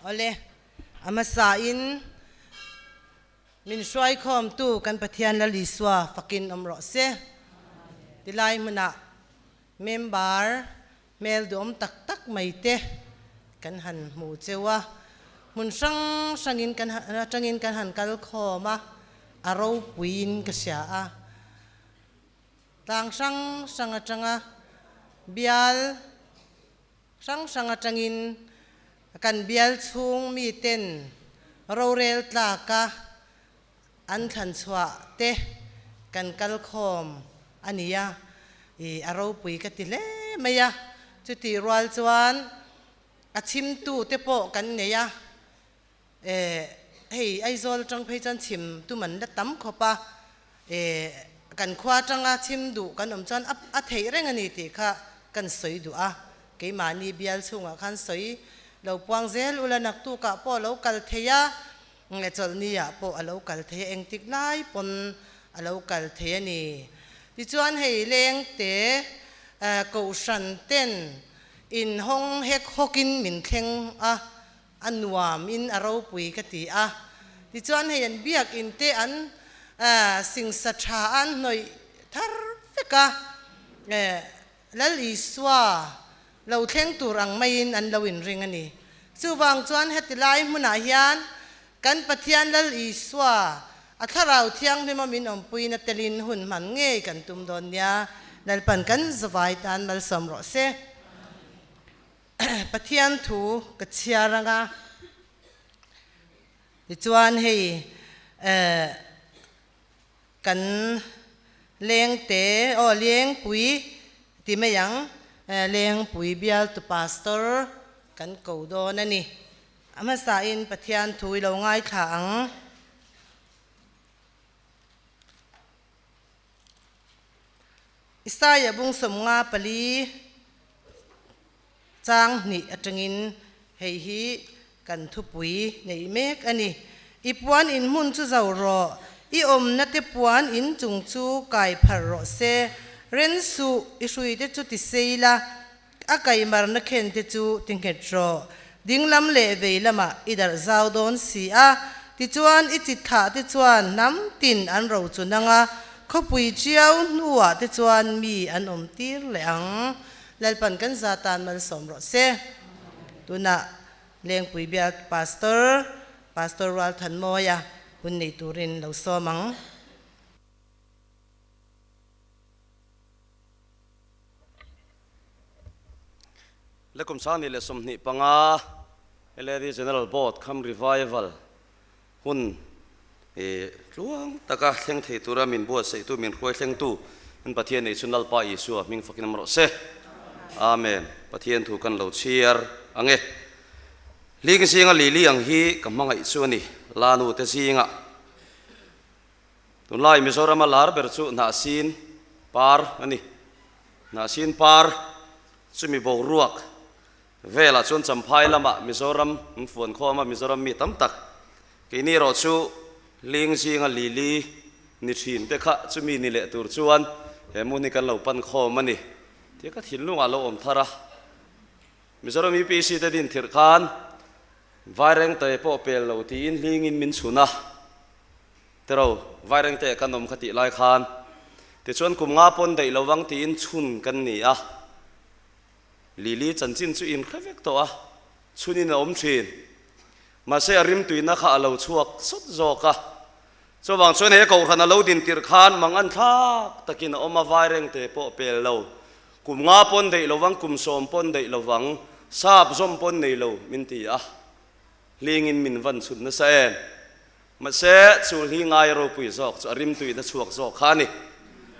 ole amasain min shwai khom tu kan pathian la liswa fakin omro se tilai muna member mel dom tak tak mai te kan han mu chewa mun sangin kan han kal khoma aro puin ka sha a tang sanga changa bial sanga changin kan bial chung mi ten rorel tlaka an than chwa te kan kal khom ania aro pui ka ti le maya chuti rual chuan achim tu te po kan neya hei aizol tang phei chan chim tu man da tam khopa kan khwa tanga chim du kan om chan a thei reng ani ti kha kan soi du a ke mani bial chunga khan soi lo puang zel ulanak tu ka po lo kal theya nge chol nia po alo kal the eng tik nai pon alo kal the ani ti chuan hei leng te ko shan ten in hong hek hokin min thleng a anwam in aro pui ka ti a ti chuan hei an biak in te an sing sa tha an noi thar feka lal iswa lo thleng turang main an lawin ring ani chuwang chuan hetilai hmuna hian kan pathian lal iswa atharau thiang hema min ompui na telin hun man nge kan tum don nia nalpan kan zawai tan mal somro se pathian thu ka chiaranga chuan hei kan leng te o leng pui ti mayang leng pui bial tu pastor kan ko don ani ama sa in pathian thui lo ngai tha ang Isaya bung som nga pali chang ni atangin hei hi kan thu pui nei mek ani ipuan in mun chu zau ro I om na te puan in chung chu kai phar ro se ren su isui te chu ti seila akai mar na khen te chu tinghet ro dinglam le veilama idar zau don si a ti chuan I chi tha te chuan nam tin an ro chu nanga khopui chiao nuwa te chuan mi an om tir le ang lalpan kan zatan mal som ro se tuna leng pui bia pastor wal than moya hun nei turin lo somang lekum sani le somni panga eledi general board kham revival hun luang taka thleng thei tura min bo sei tu min khoi thleng tu in pathian nei chunal pa isu ming fakin amro se amen pathian thu kan lo chiar ange ling singa lili ang hi kamanga isu ni lanu te singa tunlai mizoram lar berchu na sin par ani na sin par chumi bo ruak vela chun champhai lama mizoram mfuan khoma mizoram mi tam tak kini ro chu ling singa lili ni thin te kha chumi ni le tur chuan hemuni kan lo pan khom ani te ka thilunga lo om thara mizoram ipc te din thir khan vaireng te po pel lo ti in ling in min chuna tero vaireng te kanom khati lai khan te chuan kum nga pon dei lowang ti in chun kan ni a lili chanchin chu in khavek to a chunin om thin ma se arim tuina kha alo chuak sot zoka chowang chuan he ko khana lo din tir khan mangan thak takin oma vaireng te po pel lo kum nga pon dei lowang kum som pon dei lowang sap zom pon nei lo min ti a lingin min van chun na sen ma se chu hi ngai ro pui zok chu arim tuina chuak zok khani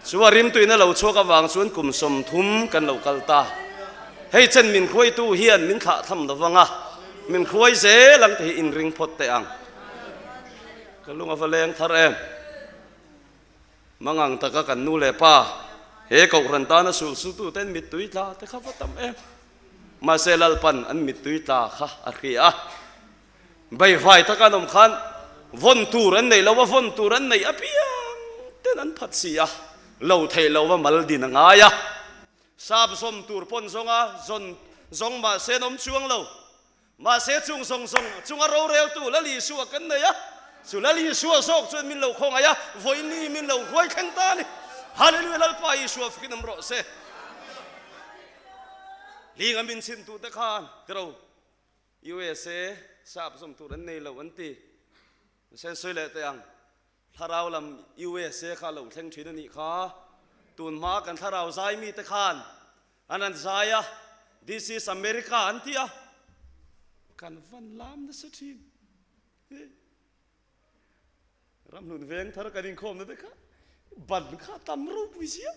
chu arim tuina lo chuak awang chuan kum som thum kan lo kalta hei chen min khoi tu hian min kha tham dawanga min khoi se lang te in ring phot te ang kalunga valeng thar em mangang taka kan nu le pa he ko ran ta na su su tu ten mit tui tla te kha patam em ma se lal pan an mit tui tla kha a khi a bai vai taka nom khan von tur an nei lawa von tur an nei apiang ten an phat si a lo thei lawa mal din nga ya sab som tur pon zonga zon zong ma senom chuang lo มาเสียจุงส่งจุงเราเร็วตู่ละลีสัวกันเลยอะสุละลีสัวโซกจนมินเหลาคงไงอะวันนี้มินเหลารวยแข็งตานี่ฮาเลลูยาลัลปายิสัวฟิกน้ำรอเสลีงามินสินตูตะคานกระยูเอสเอทราบสมตูรันในเหลาวันตีเซนสุยเลตยังถ้าเราลำยูเอสเอข้าเหลาแข่งชินนี่ข้าตูนมากันถ้าเราใจมีตะคานอันนั้นใจอะ this is America อันที่อะกันฟันลามนะสุดทีรำหนุนเวงทาร์กันอินคอมนั่นเด็กบันข้าตำรูปวิเชีย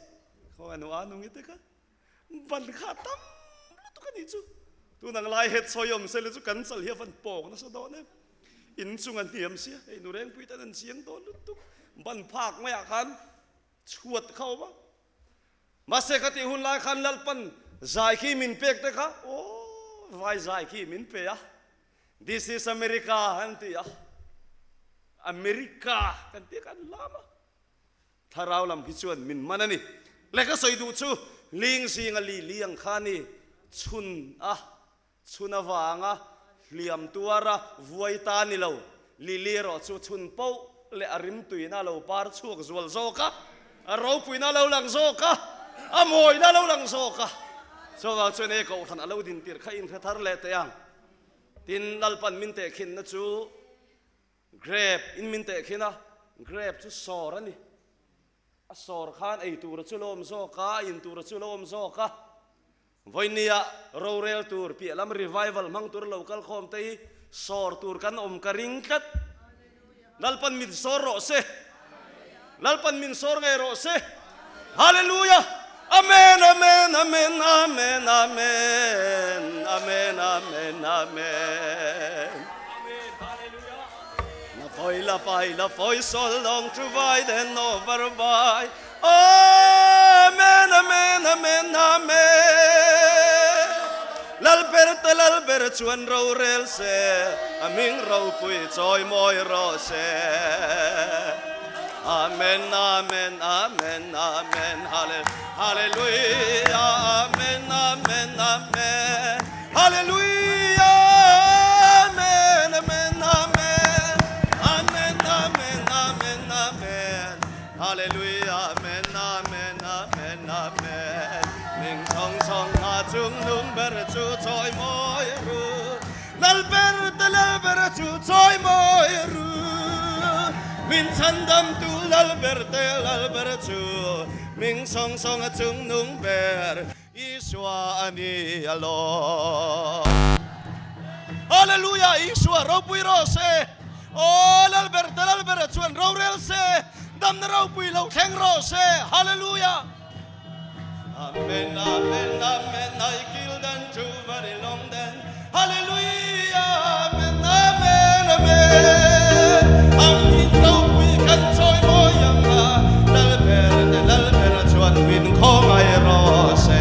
เขาอนุอานุงี้เด็กบันข้าตำแล้วตุกันนี่จูตัวนังลายเห็ดซอยมเซลจูกันสัลเฮียฟันปอกนะสุดโดนเนี่ยอินสุงันเทียมเสียไอ้หนูเร่งพิจารณาเสียงโดนลุตุบันภาคไม่อาคันชวดเข้าบ้างมาเสกติหุ่นลายคันลัลปันใจขี้มินเปียกเด็กโอ้ไว้ใจขี้มินเปีย this is America อันที่อะอเมริกากันที่กันลามาถ้าเราลำพิจวนมินมันนี่แล้วก็ใส่ดูชูลิงสิงลีเลี้ยงขานี่ชุนชุนวางเหลี่ยมตัวระวัยตานี่เราลีรอชูชุนเป้าและอริมตุยน่าเราปาร์ชวกจวลโซกะเราปุยน่าเราหลังโซกะมวยน่าเราหลังโซกะโซว่าชวนเอกเอาทันเราดินตีร์ข้าอินเทอร์เลตยังตินลัลปันมินเตะขินนะชูgrab in minte khina grab chu sor ani a sor khan ei tur chu lom zo ka in tur chu lom zo ka voinia rorel tur pi lam revival mang tur local khom tei sor tur kan ka ring khat lalpan min sor ro se lalpan min sor ngai ro se hallelujah amen amen amen amen amen amen amen amen La foi so long to buy and over by. Amen, amen, amen, amen. L'albert chuan rau rel se, aming rau pui choi moi ro se. Amen, amen, amen, amen, hallelujah, amen, amen, amen, hallelujah, amen, amen, amen. Hallelujah, amen, amen, amen, amen. Ning song song ha chung nung ber chu choi moi ru. Lal ber chu choi moi ru. Min chan dam tu lal ber chu. Ming song song ha chung nung ber. Iswa ani alo. Hallelujah, Iswa ro pui ro se. Oh, lal ber chu an ro rel se. Dam na raw pui lau theng ro se hallelujah amen amen amen I killed and too very long then hallelujah amen amen amen amin raw pui kan choi mo yang lal ber chuan min khong ai ro se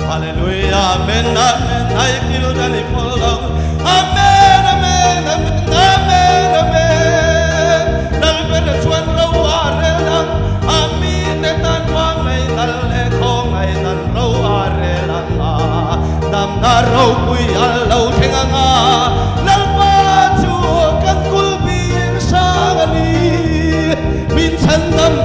hallelujah amen amen I killed and fall long amen amen amen amen amen chuan rau are lang amin de tan wang nei nal le khong ai nan rau are lang dam na rau pui al lo theng anga lal pa chu kan kul bi sang ani min chan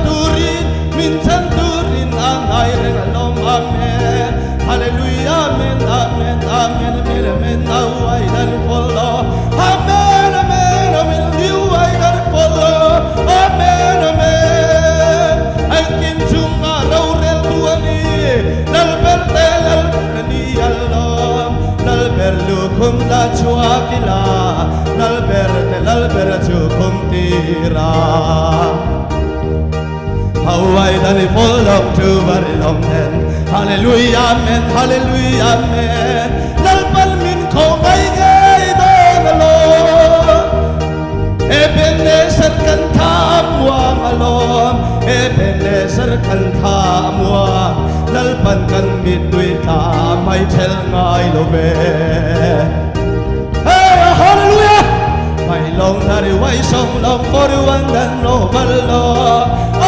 turin angai reng lom amen hallelujah amen amen amen amen amen now I dan follow amen amen amen you I dan follow amen amen I can chunga rau rel tuani lal ni alom lal ber lu kum la chua kila lal ber chu kum tira how I done it for long too very long then hallelujah amen hallelujah amen lal pal min ko ngai ngai don lo Ebenezer kan thamuang alom Ebenezer kan thamuang lalpan kan mitui ta mai thel ngai lo ve Hey hallelujah mai long nari wai song long for one dan no ballo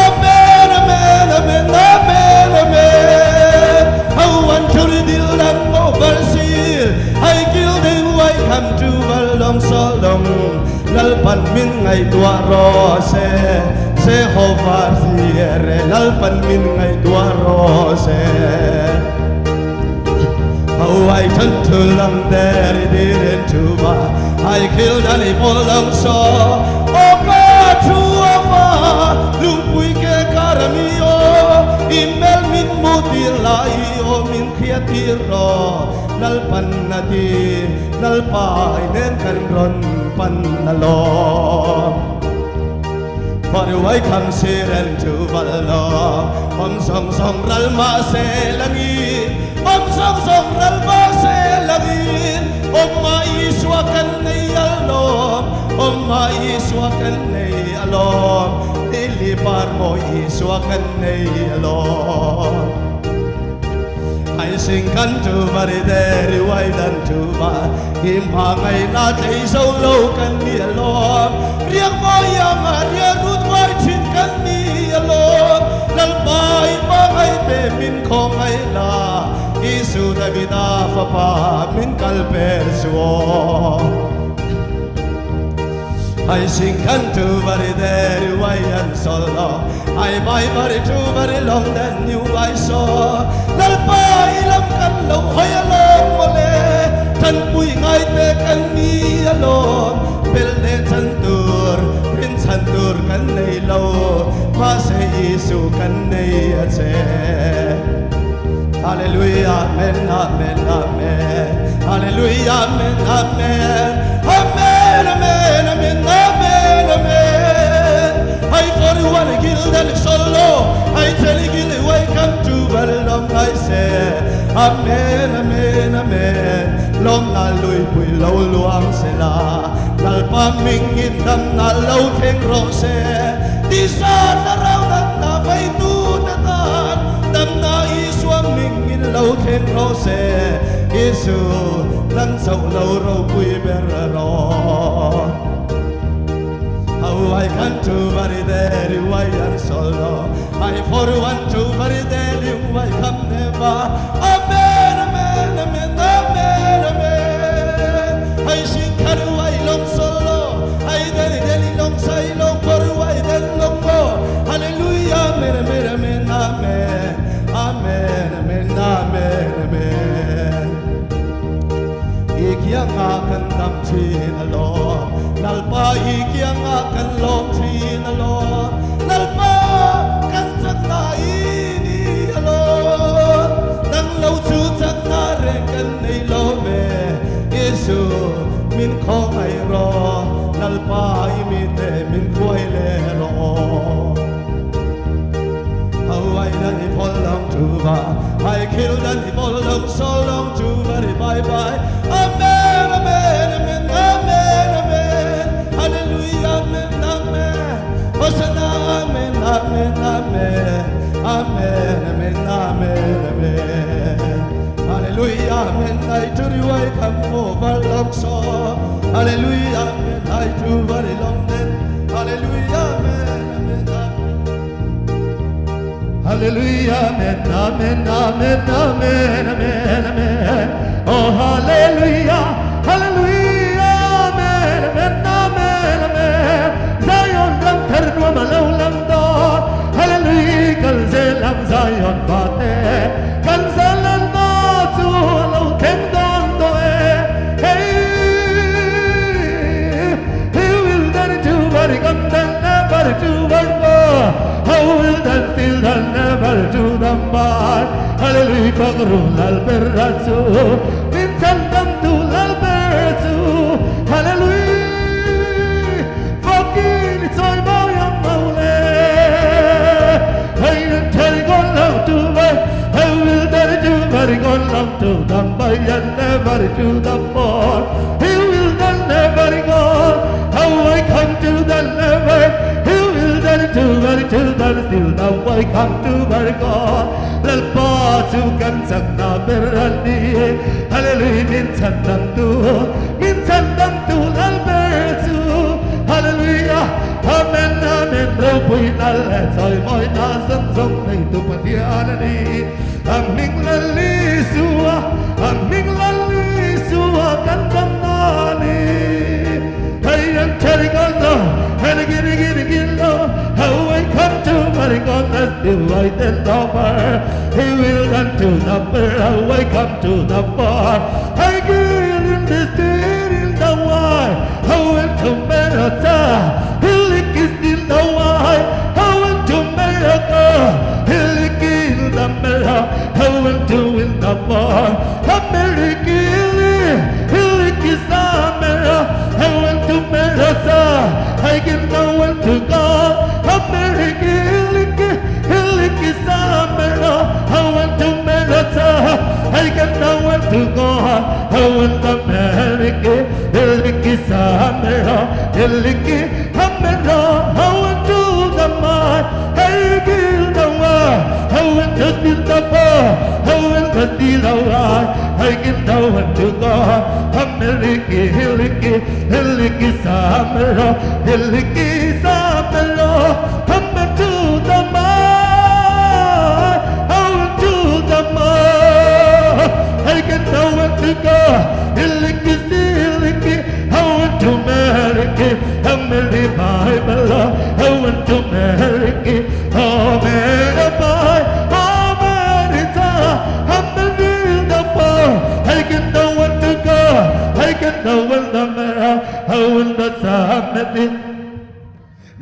Amen amen amen amen amen How one to dil dan no balsil come to long so long lal pan min ngai tua ro se hova siere lal pan min ngai tua ro se how I turn to long there didn't to ba I killed and I fall long so oh God to ava lupui ke karamio imel min mutilai o min khiatiro nal pan nadi nal pai nen kan ron pan nalo But I come siren to ballo song ral ma se langin song ral ma se langin ma iswa kan nei alom ma iswa kan nei alom dili par mo iswa kan nei alom I sing kantu bari deri wai dan tu ba im hangai na thei so lo kan ni alom riang mo yang ria rut wai chin kan ni alom lal bai ba ngai te min khong ai la isu da vida fa pa min kal per suo I sing kantu bari deri wai an solo I bai bari tu bari long dan you I saw lal pai lam kan lo hoy alom mole tan pui ngai te kan ni alom pel ne tan tur kan nei lo ma se isu kan nei ache Hallelujah amen amen amen Hallelujah amen amen amen amen amen amen amen I for you wanna kill them solo I tell you kill welcome to Balong I say amen amen amen long na lui pui lo luang se la nal pa ming in dam na lo theng ro se di sa na rau na vai tu na tan dam na I swam ming in lo theng ro se Isu lang sau lo ro pui ber ro How I can to bari there why and solo I for one to bari there why come never amen amen amen amen amen I sing karu I long solo I deli long sai long for why then long go hallelujah amen amen amen amen amen amen amen amen Ikyang akan tam chin along Nalpa ikyang akan long chin along Nalpa kan sak na ini along Nang lau chu sak na ren kan nei lo me Yesu min khong ai ro Nalpa imite min khuai le ro How I done it for long to ba I killed and it for long so long to very bye bye Amen amen amen amen amen Hallelujah amen amen Hosanna amen amen amen amen amen amen amen Hallelujah amen I to the way come over long so Hallelujah amen I to very long then Hallelujah amen amen amen Hallelujah, amen, amen, amen, amen, amen, amen. Oh, hallelujah, hallelujah, amen, amen, amen, amen. Zion lam tharnu malau lam do. Hallelujah, kal zelam Zion bate. Kal zalan na tu lau kem don do e. Hey, he will done to bari kam dan never to bari. How will that still done never to the bar? Hallelujah, Pagrul Alberto, Vincendam to Alberto, Hallelujah, fucking it's all about your mole. I didn't tell you love to buy, I will tell you very good love to them by and never to the bar. He will not never go, how I come to the never. To very children still now I come to very God Lal pa tu kan sak na berani Hallelujah min chandam tu lal bertu Hallelujah amen amen rau pui nal soi moi na sang song nei tu patiana ni aming lali suwa kan kam na bar. He will come to the bar. Welcome to the bar. I get in the street in the wine. I went to America. He lick is in the wine. I went to America. He lick in the mirror. I went to in the bar. America. He lick is the mirror. I went to America. I get no one to go. America. He lick is the mirror. I went to America. I get no one to go. I went to America. He lick is the mirror. He lick is the mirror. I went to the mine. I get the one. I went to steal the bar. I went to steal the wine. I get no one to go. America. He lick is the mirror. He lick is the mirror. Come to the mine. I went to the mine. I get no one to go. Hillicky, I went to America. America, Bible. I went to America. America, America. America, I get no one to go. I get no one to America. I went to America.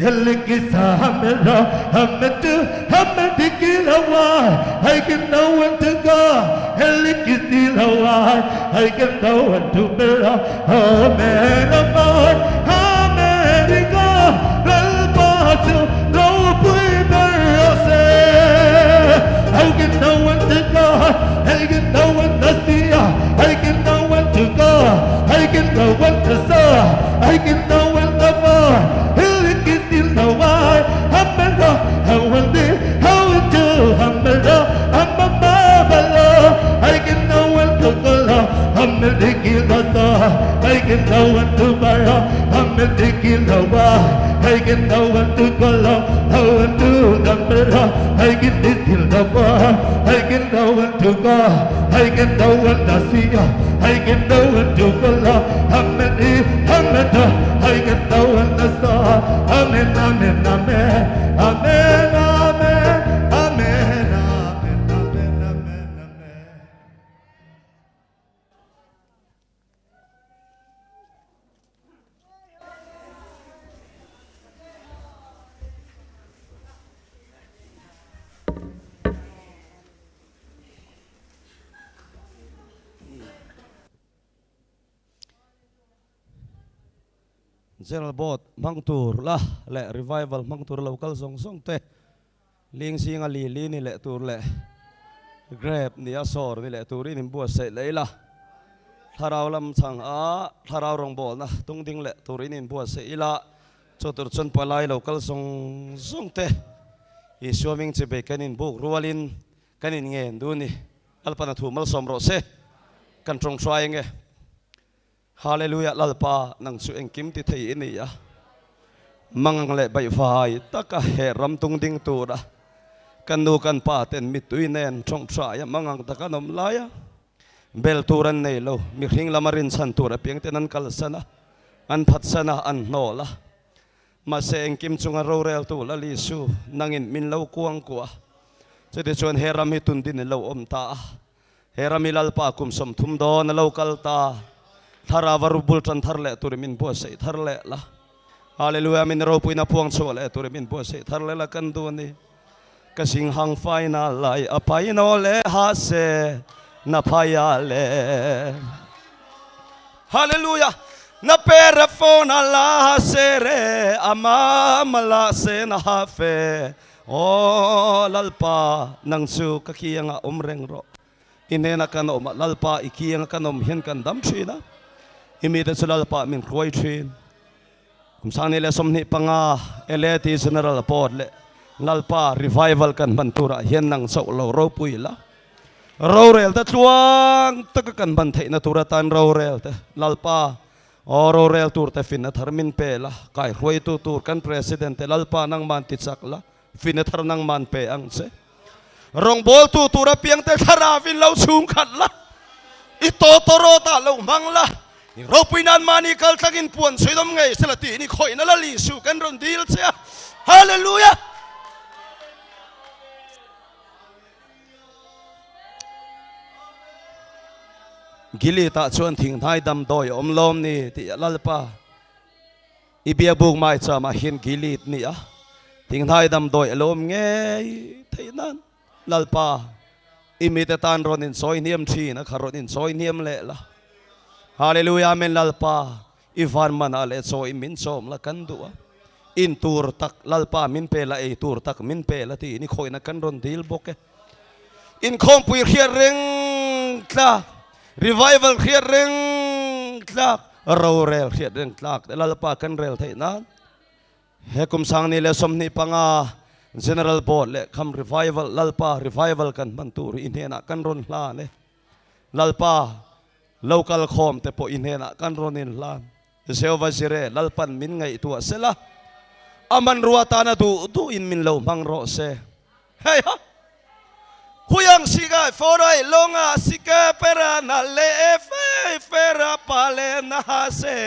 Hillicky, America. America, Kilawa. I get no one to go. Hillicky, Kilawa. I get no one to America. America, America. Belpasu, no Puimerose. I get no one to go. I get no one to see. I get no one to go. I get no one to saw. I get no one to go. Hillicky, Kilawa. America, I want it. How it do? America, I'm a Babalo. I get no one to go. I'm a Dikilasa. I get no one to borrow. I'm a Dikilawa. I get no one to go. I want to the mirror. I get this till the bar. I get no one to go. I get no one to see. I get no one to go. I'm a I get no one to saw. Amen, amen, amen. Amen, amen. Amen, amen, amen, amen, amen. General Board mangtur la le revival mangtur local song te ling singa li ni le tur le grab ni asor ni le turi ni bua se le la tharau lam chang a tharau rong bol na tung ding le turi ni bua se ila chotur chon palai local song te I swimming che be kanin buk rualin kanin ngen du ni alpana thumal somro se kan trong try nge Hallelujah lalpa nang su engkim ti thei ni ya mangang le bai vai taka he ram tung ding tu da kan nu kan pa ten mi tui nen thong tra ya mangang taka nom la ya bel turan nei lo mi hring lamarin san tu ra piang ten an kal sana an phat sana an no la ma se engkim chunga ro rel tu la li su nangin min lo kuang kwa che de chon he ram hi tun din lo om ta he ram mi lalpa kum som thum do na lo kal ta thara varubul tran tharle turimin bo sei tharle la hallelujah min ro puina puang chole turimin bo sei tharle la kan du ni kasing hang final lai apai no le ha se na phaya le hallelujah na pera phone la se re ama mala se na ha fe o lalpa nang su kakiyanga omreng ro inena kanom lalpa ikiyanga kanom hian kan dam thina imida sulal pa min khoi thin kum sani le somni panga eleti general pod le lalpa revival kan bantura hian nang so lo ro puila ro rel ta tluang tak kan ban thei na tura tan ro rel ta lalpa ro rel tur ta fin na tharmin pe la kai khoi tu tur kan president te lalpa nang man ti chak la fin na thar nang man pe ang se rong bol tu tura piang te thara fin lo chung khat la ito toro ta lo mang la Ropinan mani kal tagin puan suidom ngai selati ni khoi na lali su kan ron dil cha hallelujah gili ta chuan thing thai dam doi om lom ni ti lalpa ibia buk mai cha ma hin gili ni a thing thai dam doi lom nge theinan lalpa imite tan ronin soi niam thi na kharonin soi niam le la hallelujah amen lalpa ivan mana le soi min som la kan du in tur tak lalpa min pe la e tur tak min pe la ti ni khoi na kan ron dil boke in khom pui khia reng tla revival khia reng tla ro rel khia reng tlak lalpa kan rel thei na he kum sang ni le som ni panga general board le kham revival lalpa revival kan man tur in hena kan ron hla le lalpa local khom te po in hena kan ron in hlan sewa sire lalpan min ngai tu sela aman ruata na tu in min lo mang ro se hey ha huyang siga forai longa sika pera na le fe fera pale na se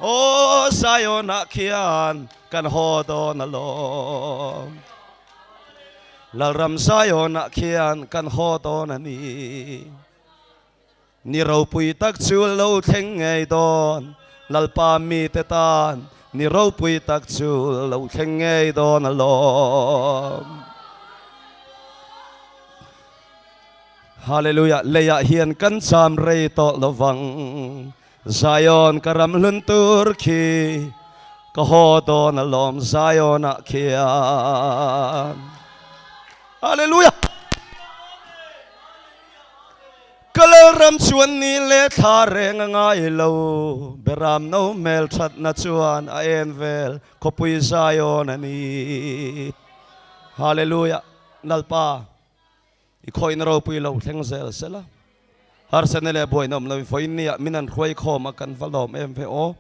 o sayona kian kan hodo na lo lalram sayona kian kan hodo na ni rau pui tak chu lo theng ngai don lalpa mi te tan ni rau pui tak chu lo theng ngai don alom hallelujah leya hian kan cham rei to lovang Zion karam lun turki ka ho don alom Zion a kian hallelujah kalal ram chuan ni le tha reng ngai lo beram no mel that na chuan a en vel ko pui Zion ani hallelujah nalpa i khoi na ro pui lo theng zel sela har senele boy nom lo foi ni minan khoi khom kan valom em ve o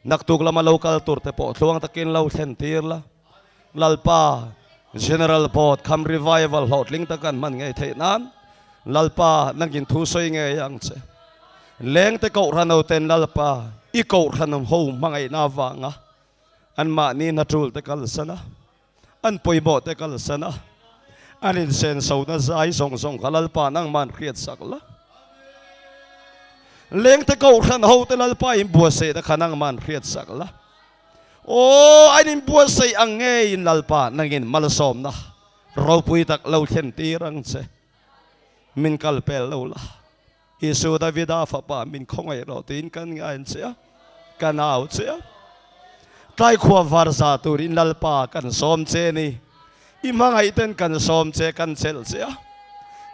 naktuk lama local tur te po thluang takin lo thlen tir la lalpa general board kham revival hotling takan man ngai thei nan lalpa nangin thu soi nge yang che leng te ko rano ten lalpa i ko ranom ho mangai na wanga an ma ni na tul te kal sana an poibo te kal sana an in sen so na zai song song kalalpa nang man khiat sakla leng te ko ran ho te lalpa im bua se ta khanang man khiat sakla o an in bua se ang nge in lalpa nangin malsom na ro pui tak lo thlen ti rang che min kalpel lo la Isu Davida fa pa min khongai ro tin kan ngai che kan au che tai khwa varza turin lalpa kan som che ni imangai ten kan som che kan chel che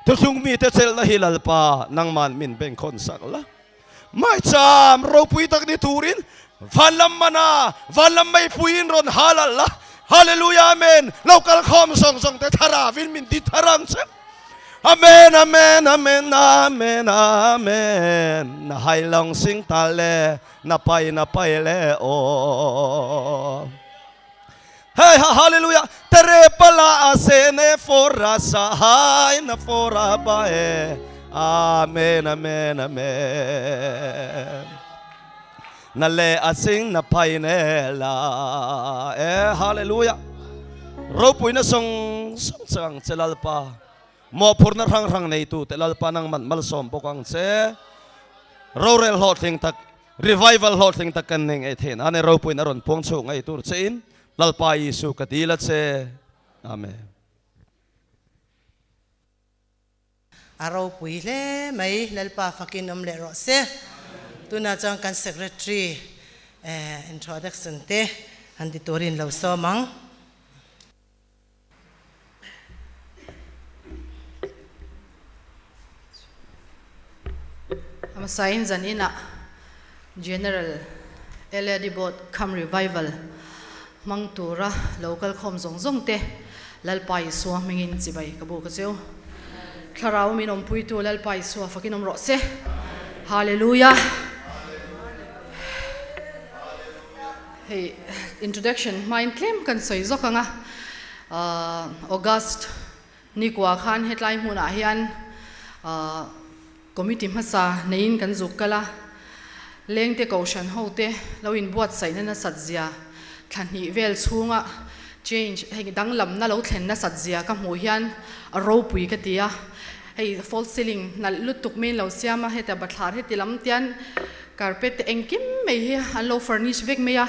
tu thung mi te chel na hilalpa nang man min beng khon sak la mai cham ro pui tak ni turin valam mana valam mai puin ron halal la hallelujah amen local khom song song te thara vin min ti tharang che amen amen amen amen amen na hai long sing ta le na pai le o hey hallelujah tere pala asene fora sahai na fora bae amen amen amen na le asing na pai ne la hallelujah ro pui na song sang chelal pa mo purna rang nei tu telal panang man malsom bokang che rorel hoting tak revival hoting tak kan ning ethen ane ro pui na ron pong chu ngai tur chein lalpa Yesu katila che amen aro pui le mai lalpa fakin om le ro se tuna chang kan secretary introduction te handi torin lo so mang Signs and ina general LED board come revival mangtura local khom zong zong te lalpai suwa mingin chibai kabu ka cheu kharau minom pui tu lalpai suwa fakinom ro se hallelujah hey introduction mind claim kan soi zokanga August ni kwa khan headline huna hian committee masa nein kan zukala lengte kaushan hote loin buat saina na satzia thani vel chunga change he dang lam na lo thlen na satzia ka mu hian a ro pui ka tia hei false ceiling nal lutuk main lo siama heta bathlar heti lam tian carpet engkim mai hi an lo furnish vek meya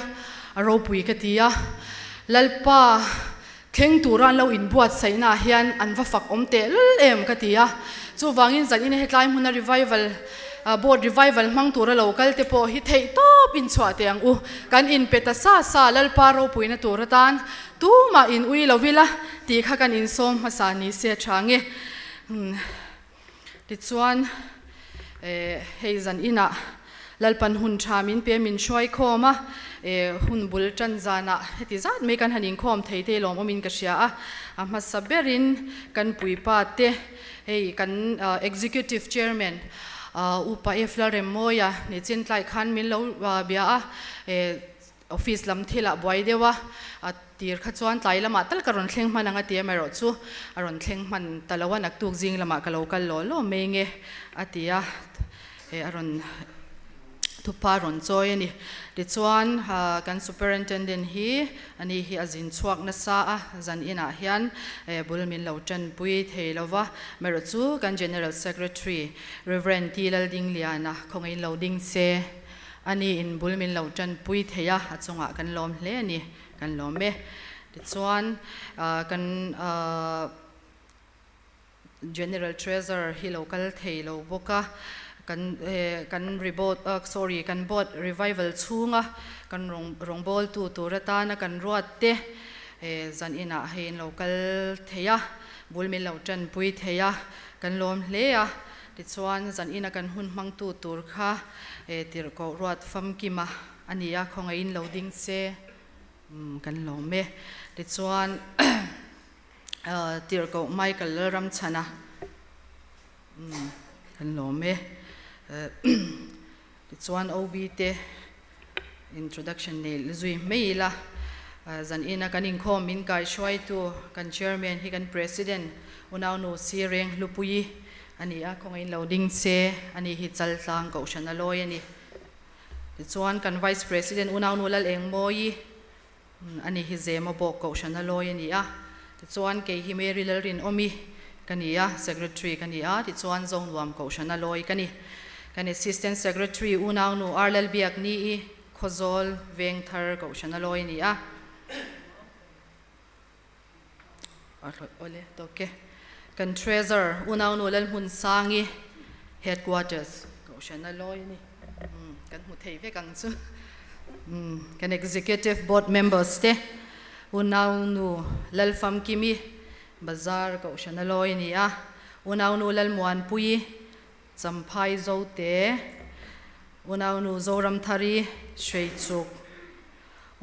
aro pui ka tia lalpa kheng turan lo in buat saina hian an va fak om te lul em ka tia chu wangin zan in hetlai huna revival board revival mang tura local te po hi thei top in chwa te ang u kan in peta sa lalpa ro puina turatan tu ma in ui lovila ti kha kan in som masani se thange ti chuan hei zan ina lalpan hun thamin pe min shoi khoma hun bul chan zana heti zat me kan hanin khom thei te lom omin ka sia a ma saberin kan puipa te hei kan executive chairman upa eflarem moya ni chin tlai khan min lo bia office lam thila boy dewa tir kha chuan tlai lama tal karon thleng man anga ti mero chu aron thleng man talawa nak tuk jing lama ka local lo menge atia aron tupa ron choi ani ti chuan kan superintendent hi ani hi azin chuak na sa a zan ina hian bulmin lo chen pui theilowa mero chu kan general secretary reverend tilal ding liana khongin lo ding se ani in bulmin lo chen pui theya achunga kan lom hle ani kan lom me ti chuan kan general treasurer hi local theilo boka kan board revival chunga kan rong bol tu turata na kan ruat te zan ina hein local theya bulmin lo chen pui theya kan lom hle a ti chuan zan ina kan hun mang tu tur kha tir ko ruat fam kima ania khonga in loading se kan lom me ti chuan tir ko Michael ram chana kan lom me ti chuan OB te introduction ne zui meila zan ina kan in khom min kai shwai tu kan chairman hi kan president unaw no sireng lupui ani a khongain loading se ani hi chaltlang ko shana loi ani ti chuan kan vice president unaw no lal eng moi ani hi zema bok ko shana loi ani a ti chuan ke hi meri lal rin omi kania secretary kania ti chuan zone wam ko shana loi kani kan assistant secretary unaw nu arlal biak ni i khozol veng thar ko shana loi ni a ole toke kan treasurer unaw nu lal hun sangi headquarters ko shana loi ni kan mu thei ve kang chu kan executive board members te unaw nu lal fam kimi bazar ko shana loi ni a unaw nu lal muan pui champhai zote unaw nu zoram thari shwei chuk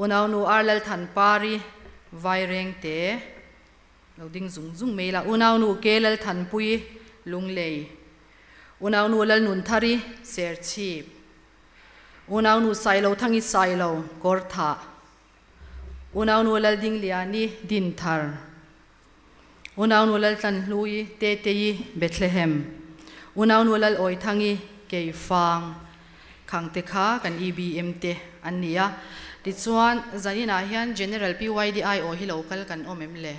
unaw nu arlal than pari vaireng te loading zung meila unaw nu kelal than pui lunglei unaw nu lal nun thari serchi unaw nu sailo thangi sailo kortha unaw nu lal ding liani din thar unaw nu lal tan lui te tei Bethlehem unaw nu lal oi thangi keifang khangte kha kan EBM te ania ti chuan zanina hian general PYDI o hi local kan omem le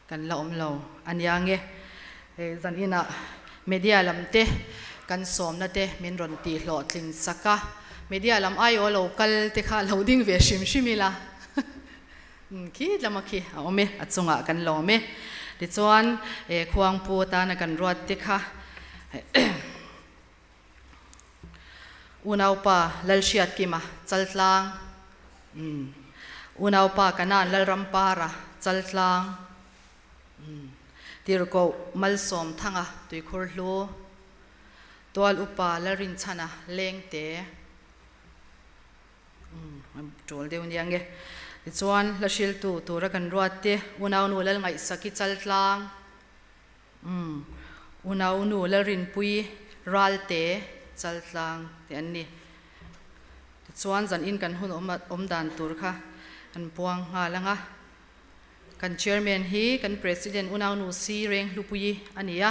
kan la om lo ania nge zanina media lam te kan som na te min ron ti hlo tling saka media lam ai o local te kha loading ve shimila ki lamaki ome achunga kan lo me ti chuan khuang pu ta na kan ruat te kha unaw pa lal shiat kima chaltlang unaw pa kanan lal rampara chaltlang tirko malsom thanga tui khurlu toal upa larin chana lengte tol deu niange chuan la shil tu tura kan ruat te unaw nu lal ngai saki chaltlang unaw nu lal rin pui ralte chaltlang te anni chuan zan in kan hun om dan tur kha kan puang nga langa kan chairman hi kan president unaw nu si reng lupui ania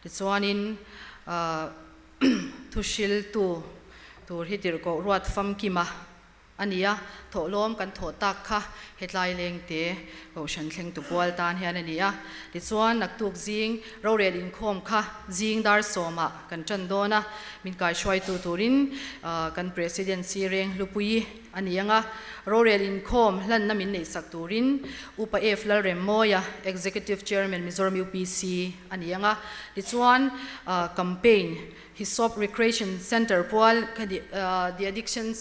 ti chuan in thushil tu tur hi tir ko ruat fam kima อันนี้อะโถล้มกันโถตักค่ะเหตุลายเลงเตะเราฉันเข่งตุบวลตานเฮียนนี่อะดิส่วนนักตุกจิงเราเรียนอินคมค่ะจิงดาร์สโมะกันจันโดนะมินกายช่วยตูรินกันประธานซีเรงลุปุยอันนี้ยังอะเราเรียนอินคมลั่นน้ำมินในสักตูรินอุปเอฟลาเรมโมยะ Executive Chairman Mizoram UPC อันนี้ยังอะดิส่วนcampaign Hisop Recreation Center พวกthe Addictions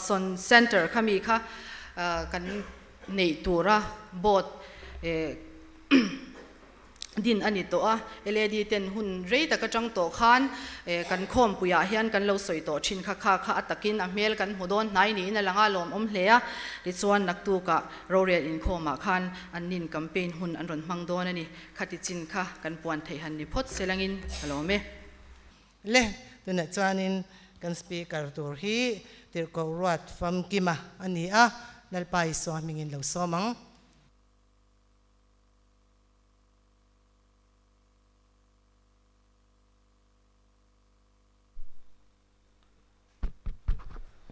Son Center ขมีค่ะกันในตัวระบทดินอันนี้ตัวLED เต็นหุ่นเรย์แต่ก็จังตัวขันกันโคมปุยาเฮียนกันเราสวยตัวชินค่ะอัตตะกินอเมลกันหัวโดนไหนนี่ในหลังอารมณ์เลียดิส่วนนักตัวกะเราเรียนอินโคมาขันอันนินกัมเปญหุ่นอันรอนมังโดนนี่ขัดจินค่ะกันปวนไทยหันนี่พดเสลังอินฮัลโหลเมเล่ตัวนั้นจานินกันสปีกเกอร์ตัวฮีเดี๋ยวก็รวดฟัมกิมาอันนี้นัลไปสวามิงินเหล่าสมัง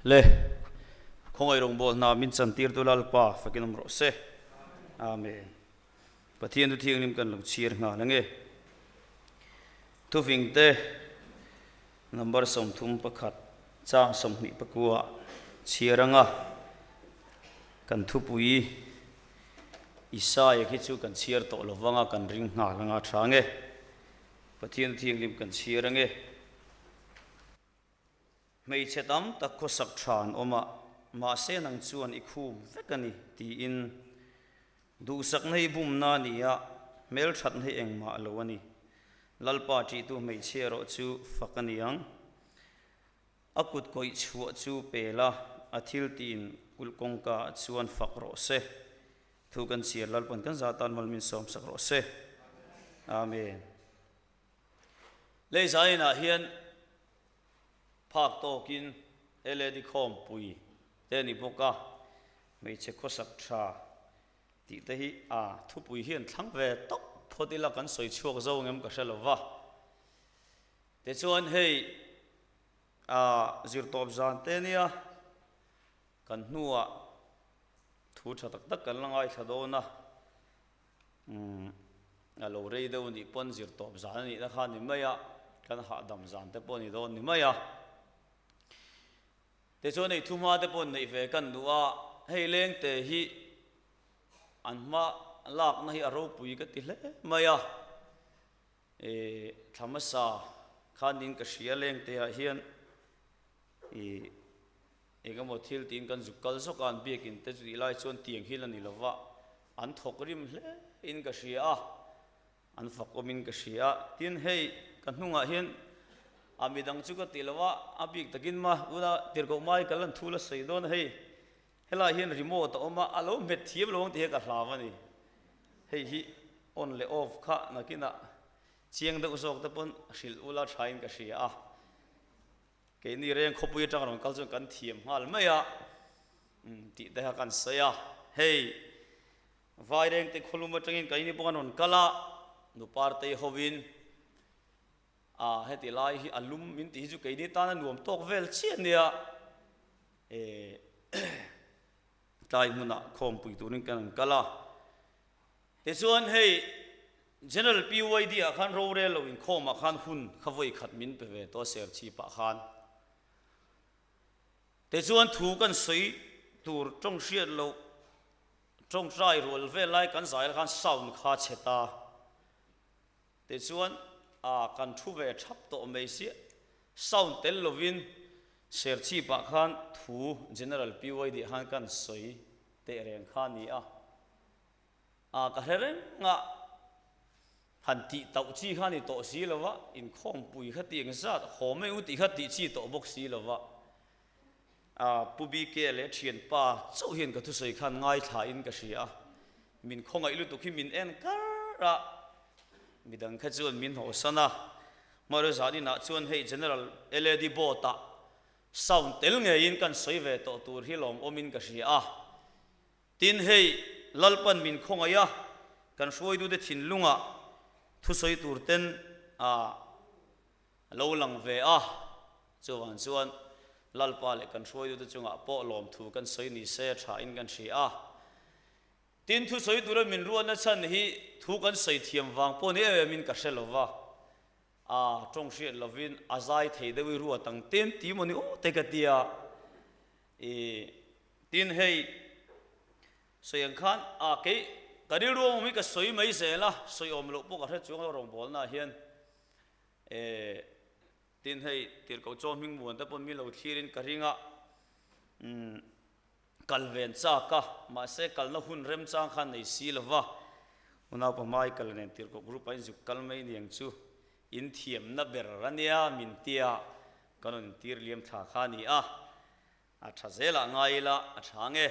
เล่คงไอรงบอลนามินสันติร์ตุลาลปาฟักินมรสเซอาเมนปะเทียนตุเทียงนิมกันหลงเชียร์งาลังเอทุฟิงเตนัมเบอร์สมทุมประคัดจ้างสมหิปกัวเชียร์งากันทุปุยอิสายคิดจูกันเชียร์โตลวังกันริงงาลังอาทางเอปะเทียนตุเทียงนิมกันเชียร์งเอไม่เช่นนั้นแต่ก็สักชานออกมาเสนังชวนอีกคู่เวกันนี่ตีอินดูสักในบุมนานี่อะเมลชัดให้เองมาลวันนี้ลัลปาจีตัวไม่เชื่อเราจูฟักกันยังอากุดก็อิชัวจูเปล่าอาทิลตีนกุลกงกาชวนฟักโรเซทุกันเสียลัลปันกันซาตันมัลมินสอมสักโรเซอาเมนเลยใจน่ะเฮียนภาคโตกินLED คอมปุยเดนิพกะไม่เช็คข้อสักชาติเตหิทุปุยเฮียนทั้งเวทกพอดีละกันสวยชั่วก็จะงมกับเชลวะแต่ชวนให้จิรตอบจานเตเนียกันนัวทูชะตักกันลังไอชะโดนะเราเรียดวันนี้ปนจิรตอบจานนี่นะข้านี่ไม่อะกันหาดำจานแต่ปนนี่โดนนี่ไม่อะแต่ส่วนในทุ่มมาแต่ปนในเวกันดูว่าให้เลี้ยงแต่ฮีอันมาลากนะฮีอารมณ์ปุยก็ติเล่ไม่อะธรรมศาสตร์ข้านินก็เสียเลี้ยงแต่เฮียนก็หมดทิลตีนกันจุกกัลสกันเบียกินแต่จุดไล่ส่วนเตียงฮิลันนี่ละว่าอันทกริมเล่อินก็เสียอันฝักอมินก็เสียทีนให้กันนุ่งเฮียนอามีดังจุกติลว่าอาบิกตะกินมาอุดาติร์กมาอีกลันทูลใส่โดนให้เฮลาเฮียนรีโมทออกมาอารมณ์เม็ดเทียบลงที่กับลาวนี่ให้ฮีออนเลออฟข้านักินะเชียงตะกุศลตะปนสิลอุลาชายน์ก็เสียเกนี่เรื่องขบุยจังหวะกันจนกันเทียมฮัลไม่อะติดได้กันเสียเฮ้ไฟเร่งติดขลุ่มจังอินกันนี่พวกนั้นกะละนุปาร์ตีฮวินให้ติลายที่อารมณ์มินติจุกไอ้นี่ตานั้นรวมตกเวลเชียนเนี่ยใจมุนะคอมปุยตัวนึงกันกะละแต่ส่วนให้ general PYD อาคารโรเรลวินคอมอาคารหุ่นขบวยขัดมินไปเวตัวเสียชีปอาคารแต่ส่วนถูกกันสวยตัวจงเชียนโลจงใจรัวเวลไล่กันสายกันสาวน์ขาเชตาแต่ส่วนกันทุเวชับตัวไม่เสียสาวน์เตลโลวินเสียชีปอาคารถู general PYD อาคารกันสวยแต่เรื่องข้านี้ก็เรื่องหันติตัวจีข้านี่ตัวสีแล้ววะอินคอมปุยขัดตีงซัดหอมไม่อุติขัดตีจีตัวบกสีแล้ววะผู้บีเกลเชียนป้าเจ้าเห็นกับทุกสิ่งขันง่ายถ่ายอินกับเสียมินคงไอ้ลุตุกิมินเอ็นกระมิดังแค่ชวนมินหัวสนะมาเรื่องนี้นะชวนให้ general LED โบตาสาวเตลเงยินกันสวยเวตัวตัวที่ลมอมินกับเสียตินให้ลัลปันมินคงไอ้กันช่วยดูเด็ดถินลุงทุสอยตูร์เต็นโลลังเวจวน lalpa le kan soi du chunga po lom thu kan soi ni se tha in kan si a tin thu soi tu min ruan na chan hi thu kan soi thiam wang po ni min ka selova a trong shi lovin azai thei de wi ru tang ten ti moni o te ka tia e tin hei soyang khan a ke kari ro mi ka soi mai se la soi om lo po ka the chuang rong bol na hian e tin hei tir ko chom ming muan ta pon mi lo thirin ka ringa kalven cha ka ma se kal na hun rem chang khan nei si lova una pa mai kal nen tir ko group ai zu kal mai niang chu in thiam na ber rania min tia kanon tir liam tha khani a tha zela ngai la a thange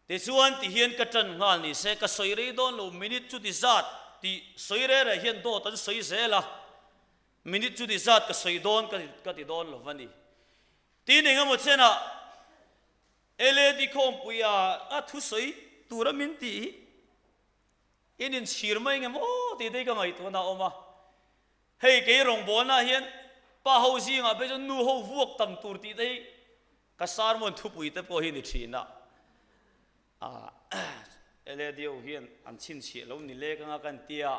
te chuan ti hian ka tan ngal ni se ka soirei don lo minute chu ti zat ti soire ra hian do tan soi zela minute chu ti zat ka soi don ka ti don lo vani ti ninga mo chena ele di khom puya a thu soi tura min ti inin chir mai ngam o ti dei ka ngai to na oma hei ke rong bon na hian pa ho ji nga be nu ho vuak tam tur ti dei ka sar mon thu pui te po hi ni thina ele dio hian an chin chi lo ni le ka nga kan tia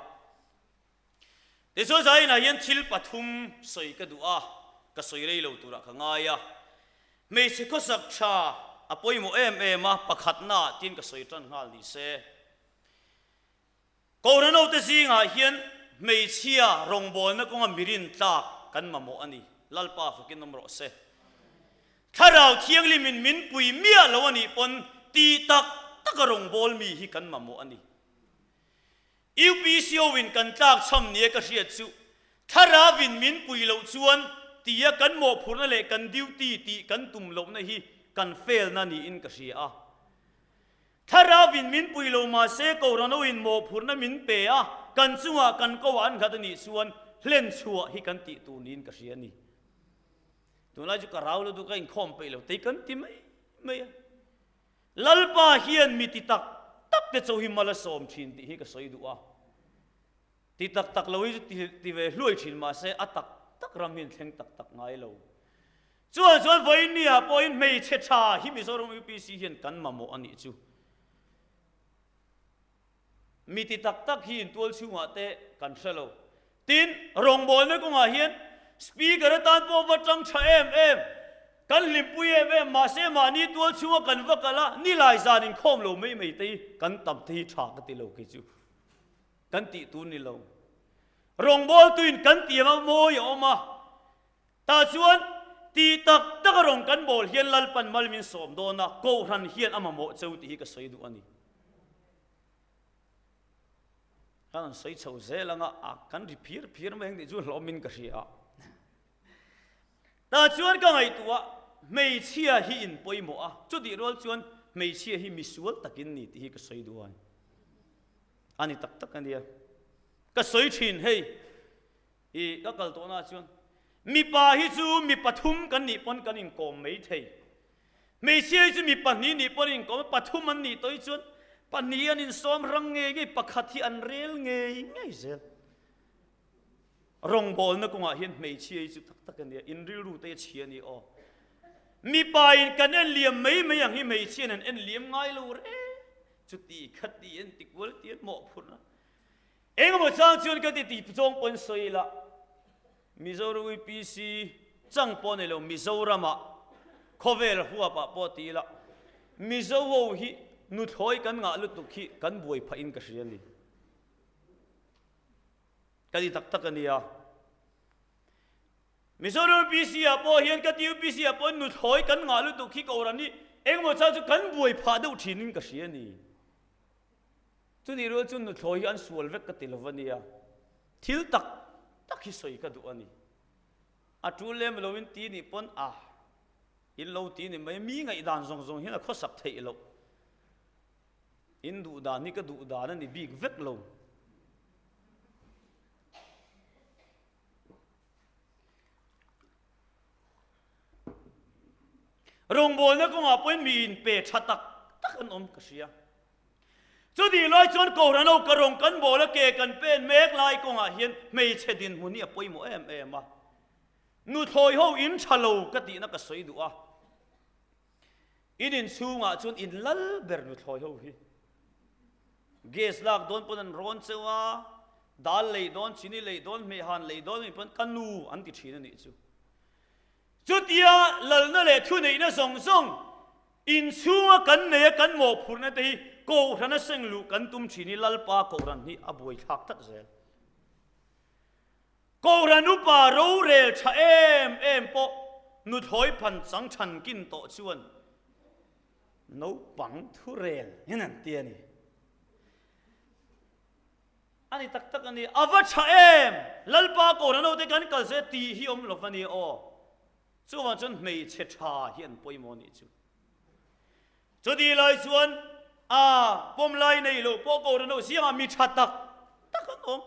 te so zai na hian thil pathum soi ka du a ka soi rei lo tura ka nga ya me se ko sak tha apoi mo ma pakhat na tin ka soi tan ngal ni se ko na no te si nga hian mei chia rong bol na ko nga mirin ta kan ma mo ani lalpa fakin nomro se tharau thiang limin min pui mia lo ani pon ti tak takarong bol mi hi kan ma mo ani UPCO win kan tak cham nie ka hriat chu thara win min pui lo chuan tia kan mo phurna le kan duty ti kan tum lo na hi kan fail na ni in ka hria thara win min pui lo ma se ko rano in mo phurna min pe a kan chunga kan ko an khat ni chuan hlen chua hi kan ti tu nin ka hria ni tunai ju ka raul du ka in khom pe lo te kan ti mai lalpa hian mi ti tak tak te cho hi mala som thin ti hi ka soi du a ti tak tak lo hi ti ve hloi thin ma se atak tak ramin thleng tak tak ngai lo chuan voi ni a point mei che tha hi mi zorom UPC hian kan ma mo ani chu mi ti tak tak hi in tual chunga te kan thelo tin rong bol na ko nga hian speaker tan po wa tang tha em kan limpui em ma se ma ni tual chunga kan vakala ni lai zan in khom lo mei te kan tam thi tha ka ti lo ki chu kan ti tu ni lo rong bol tuin kan ti ma mo yo ma ta chuan ti tak tak rong kan bol hian lal pan mal min som do na ko ran hian ama mo cheu ti hi ka soi du ani kan soi chau zelanga a kan ri phir meng ni chu hlomin ka ria ta chuan ka ngai tuwa mei chia hi in poimo a chu di rol chuan mei chia hi misual takin ni ti hi ka soi du ani tak tak ania ka soi thin hei i ka kal to na chuan mi pa hi chu mi pathum kan ni pon kan in kom mei thei mei chia chu mi pa ni pon in kom pathum an ni toi chuan panian in som rang nge pakhat hi an rel nge zel rong bol na kunga hian mei chi chu tak tak ania in ril ru te chi ani o mi pa in kan en liam mei ang hi mei chian an en liam ngai lo re chu ti khat ti en ti kwal ti mo phuna eng mo chang chuan ka ti chong pon soi la Mizoram UPC chang pon elo Mizorama khovel huwa pa po ti la Mizowo hi nu thoi kan nga lu tu khi kan buai pha in ka hriani kadi tak tak ania Mizoram UPC a po hian ka ti UPC a po nu thoi kan nga lu tu khi ko rani engmo cha chu kan buai pha do thinin ka hriani chu ni ro chu nu thoi an sual vek ka tilwania thil tak tak hi soi ka du ani a tu lem lo in ti ni pon a in lo ti ni mai mi ngai dan zong zong hian a kho sak thei lo in du da ni ka du da na ni big vek lo rong bol na ko nga point mi in pe thatak tak an om ka sia chu di loi chon ko ran o ka rong kan bol ke kan pen mek lai ko nga hian mei chedin muni a poimo em ma nu thoi ho in chalo ka ti na ka soi du a in chunga chun in lal ber nu thoi ho hi gas lak don pon an ron chewa dal lei don chini lei don me han lei don mi pon kanu an ti thina ni chu chutia lal na le thu nei na song song in chunga kan ne kan mo phur na te ko thana seng lu kan tum chini lal pa ko ran ni aboi thak tak zel ko ran u pa ro rel tha em po nu thoi phan chang chan kin to chuan no pang thu rel hinan tia ni ani tak tak ani ava tha em lalpa ko ran o te kan kal se ti hi om lo fani o chuwa chun mei che tha hian poimo ni chu chudi lai chuan pom lai nei lo po ko ran o sianga mi tha tak tak an om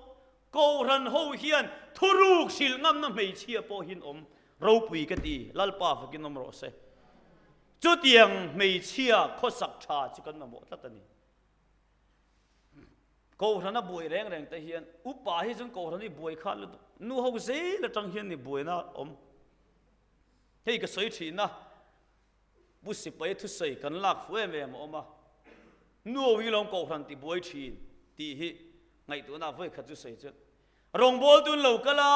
ko ran ho hian thuruk sil ngam na mei chia po hin om ro pui ka ti lalpa fakin om ro se chu tiang mei chia kho sak tha chi kan mo tatani ko rana boi reng reng te hian upa hi jong ko rani boi kha lu nu ho ze la tang hian ni boi na om hei ka soi thina bu si pai thu sei kan lak fu em em oma nu wi long ko ran ti boi thin ti hi ngai tu na voi kha chu sei chu rong bol tun lo kala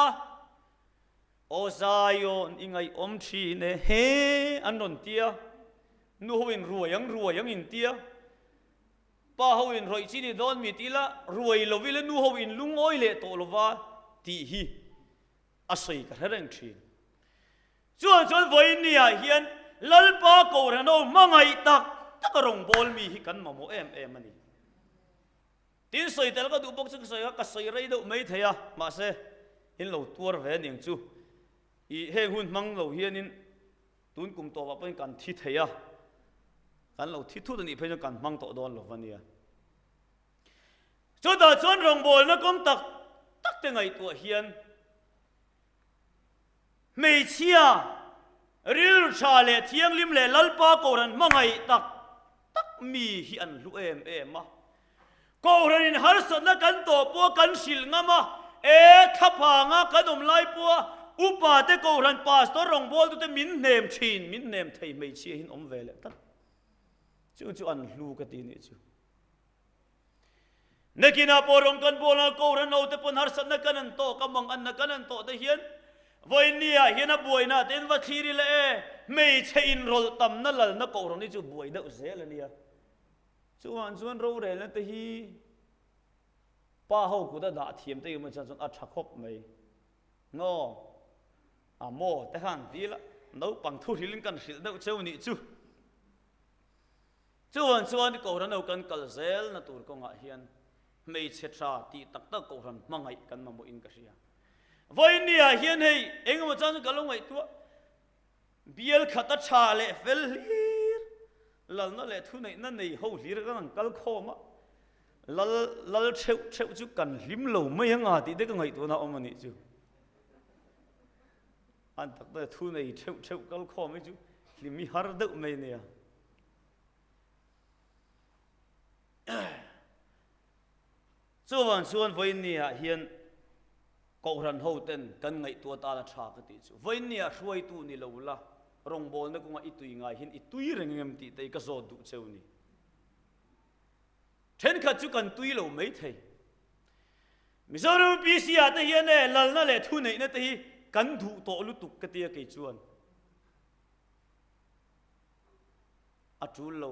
o zion ingai om thi ne he anon tia nu ho in ruayang in tia pa ho in roi chi ni don mi tila ruai lovil nu ho in lungoi le to lova ti hi asai ka reng thin chuan voi ni a hian lalpa ko rano mangai tak rong bol mi hi kan mamo em ani tin soi tel ka du bok chu soi ka soi rei do mai theya ma se in lo tur ve ning chu I he hun mang lo hian in tun kum to wa pen kan thi theya kan lo thi thu ni phe kan mang to don lo vania cho da chon rong bol na kom tak te ngai tu hian mei chia ril cha le thiang lim le lalpa ko ran mangai tak mi hi an lu em ma ko ran in har sat na kan to po kan sil ngama thapa nga kan lai po upa te ko ran pastor rong bol tu te min nem thei mei chia hin om vele ta chu an lu ka ti ni chu nekina porong kan bola ko ran no te pon har sat na kan an to kamang an na kan an to te hian voi nia hian a buai na ten va thiri le mei che in rol tam na lal na ko rong ni chu buai da zel ania chuan ro re la te hi pa ho ku da thiam te ma chan a thakop mei ngo mo te han ti la no pang thu rilin kan sil da cheu ni chu chuan ko ran no kan kal zel na tur ko nga hian mei che tha ti tak ko ran mangai kan ma mo in ka ria voi nia hian hei engma chan kalong ngai tu bial khata tha le fel lir lal na le thu nei na nei ho lir kan kal khoma lal cheu chu kan lim lo mai nga ti de ka ngai tu na om ani chu an tak da thu nei cheu kal khoma chu limi har de mai ne chuan voi nia hian ko ran ho ten kan ngai tu ta la tha ka ti chu voi nia hruai tu ni lo la rong bol na kunga itui ngai hin itui rengem ti te ka zo du cheu ni then kha chu kan tui lo mai thei mizoram pisia te hian ne lal na le thu nei na te hi kan thu to lu tuk ka tia ke chuan atul lo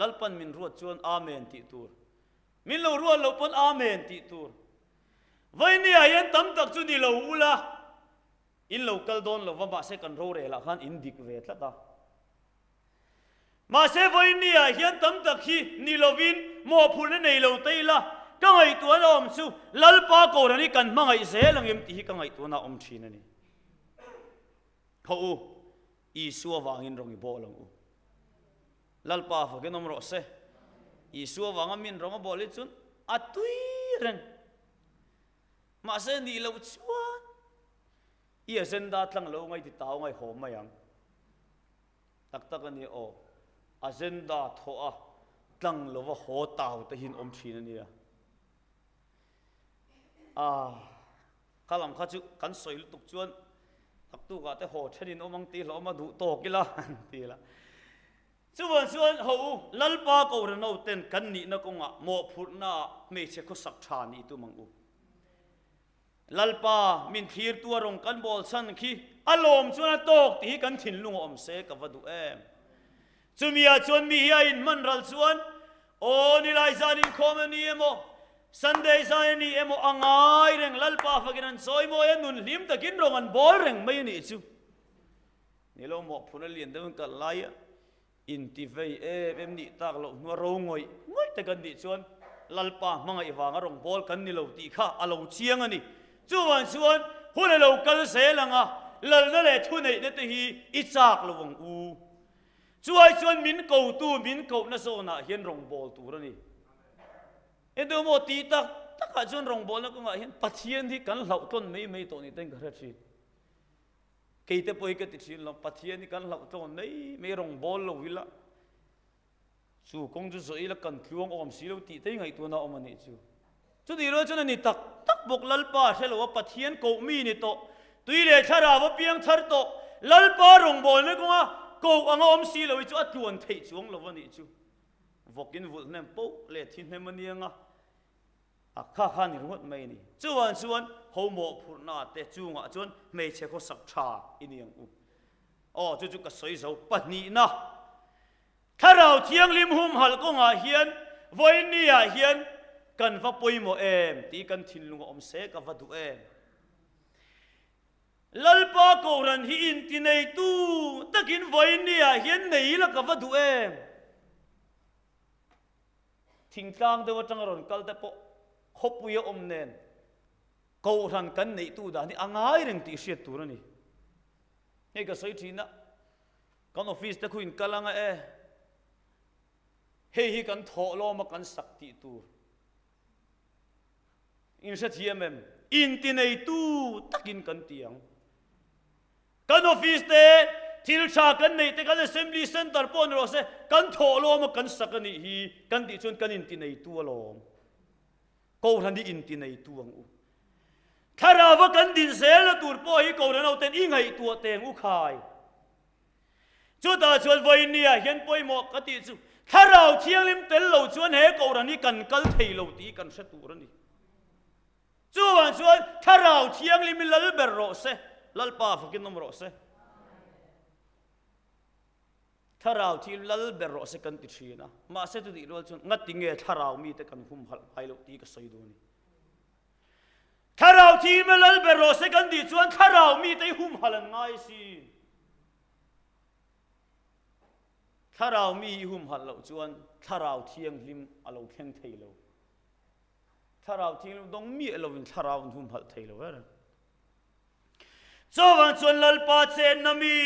lalpan min ruat chuan amen ti tur min lo ruat lo pon amen ti tur voi ni hian tam tak chu ni lo ula in lo kal don lo wa ba se kan ro re la khan in dik ve tla ta ma se voi ni hian tam tak hi ni lovin mo phul na nei lo teila ka ngai tu na om chu lalpa ko rani kan mangai se langem ti hi ka ngai tu na om thin ani ho I suwa wangin rong I bo long u lalpa fa ke nom ro se I suwa wanga min rong bo le chun atui ren ma se ni lo chuan I agenda tlang lo ngai ti taw ngai hom mayang tak ani o agenda tho a tlang lo wa ho taw te hin om thin ani kalam kha chu kan soi lu tuk chuan tak tu ka te ho therin omang ti lo ma du to kila ti la chuan ho lalpa ko ran no ten kan ni na konga mo phut na me che ko sak tha ni tu mang u lalpa min thir tu rong kan bol san khi alom chuan tok ti kan thin lung om se ka vadu em chumia chuan mi hi in man ral chuan o ni lai zan in komani emo Sunday zan ni emo angai reng lalpa faginan soi mo en nun lim takin rong an bol reng mai ni chu ni lo mo phuna lien de ka lai in ti vei em ni tak lo no ro ngoi te kan ni chuan lalpa mangai wanga rong bol kan ni lo ti kha alo chiang ani chuan hun lo kal se langa lal na le thu nei te hi I chak lo wang u chuan min ko na so na hian rong bol tu ra ni edo mo ti tak ka chuan rong bol na ko nga hian pathian hi kan hlau ton mei to ni ten ka ra chi keite poi ka ti chin lo pathian hi kan hlau ton mei rong bol lo wila chu kong chu so ila kan tluang om si lo ti te ngai tu na om ani chu di ro chu ni tak bok lalpa thelo pathian ko mi ni to tui le thara wa piang thar to lalpa rong bol na ko nga ko anga om si lo chu atluan thei chuang lo ani chu vokin vul nem po le thin nem ani anga akha khan ni ruat mai ni chuan homo phurna te chunga chuan mei che ko sak tha iniang u chu ka soi zo pani na tharau thiang lim hum hal ko nga hian voinia hian kan va poimo em ti kan thin lunga om se ka vadu em lalpa ko ran hi in ti nei tu takin voinia hian nei la ka vadu em thingtlang de wa tangron kal te po khopuya om nen ko ran kan nei tu da ni angai reng ti hriat tur ani hei ka soi thina kan office te khuin kalanga hei hi kan tho lo ma kan sak ti tur in sa thiamem in ti nei tu takin kan tiang kan office te thil tha kan nei te kan assembly center pon ro se kan tho lo ma kan sak ani hi kan ti chun kan in ti nei tu alom ko ran di in ti nei tu ang u thara wa kan din sel tur po hi ko ran au ten i ngai tu teng u khai chu ta chuan voinia hian poi mo ka ti chu tharau thiang lim tel lo chuan he ko ran ni kan kal thei lo ti kan sa tur ani chuan tharau thiang lim lal ber ro se lalpa fakin nom ro se tharau thil lal ber ro se kan ti thina ma se tu di rol chun ngatinge tharau mi te kan hum hal hai lo ti ka soi do ni tharau thi me lal ber ro se kan di chuan tharau mi te hum halan ngai si tharau mi hum hal lo chuan tharau thiang lim alo theng thei lo tharau thiang dong mi lo in tharau hum hal thei lo ra chuan lalpa chen na mi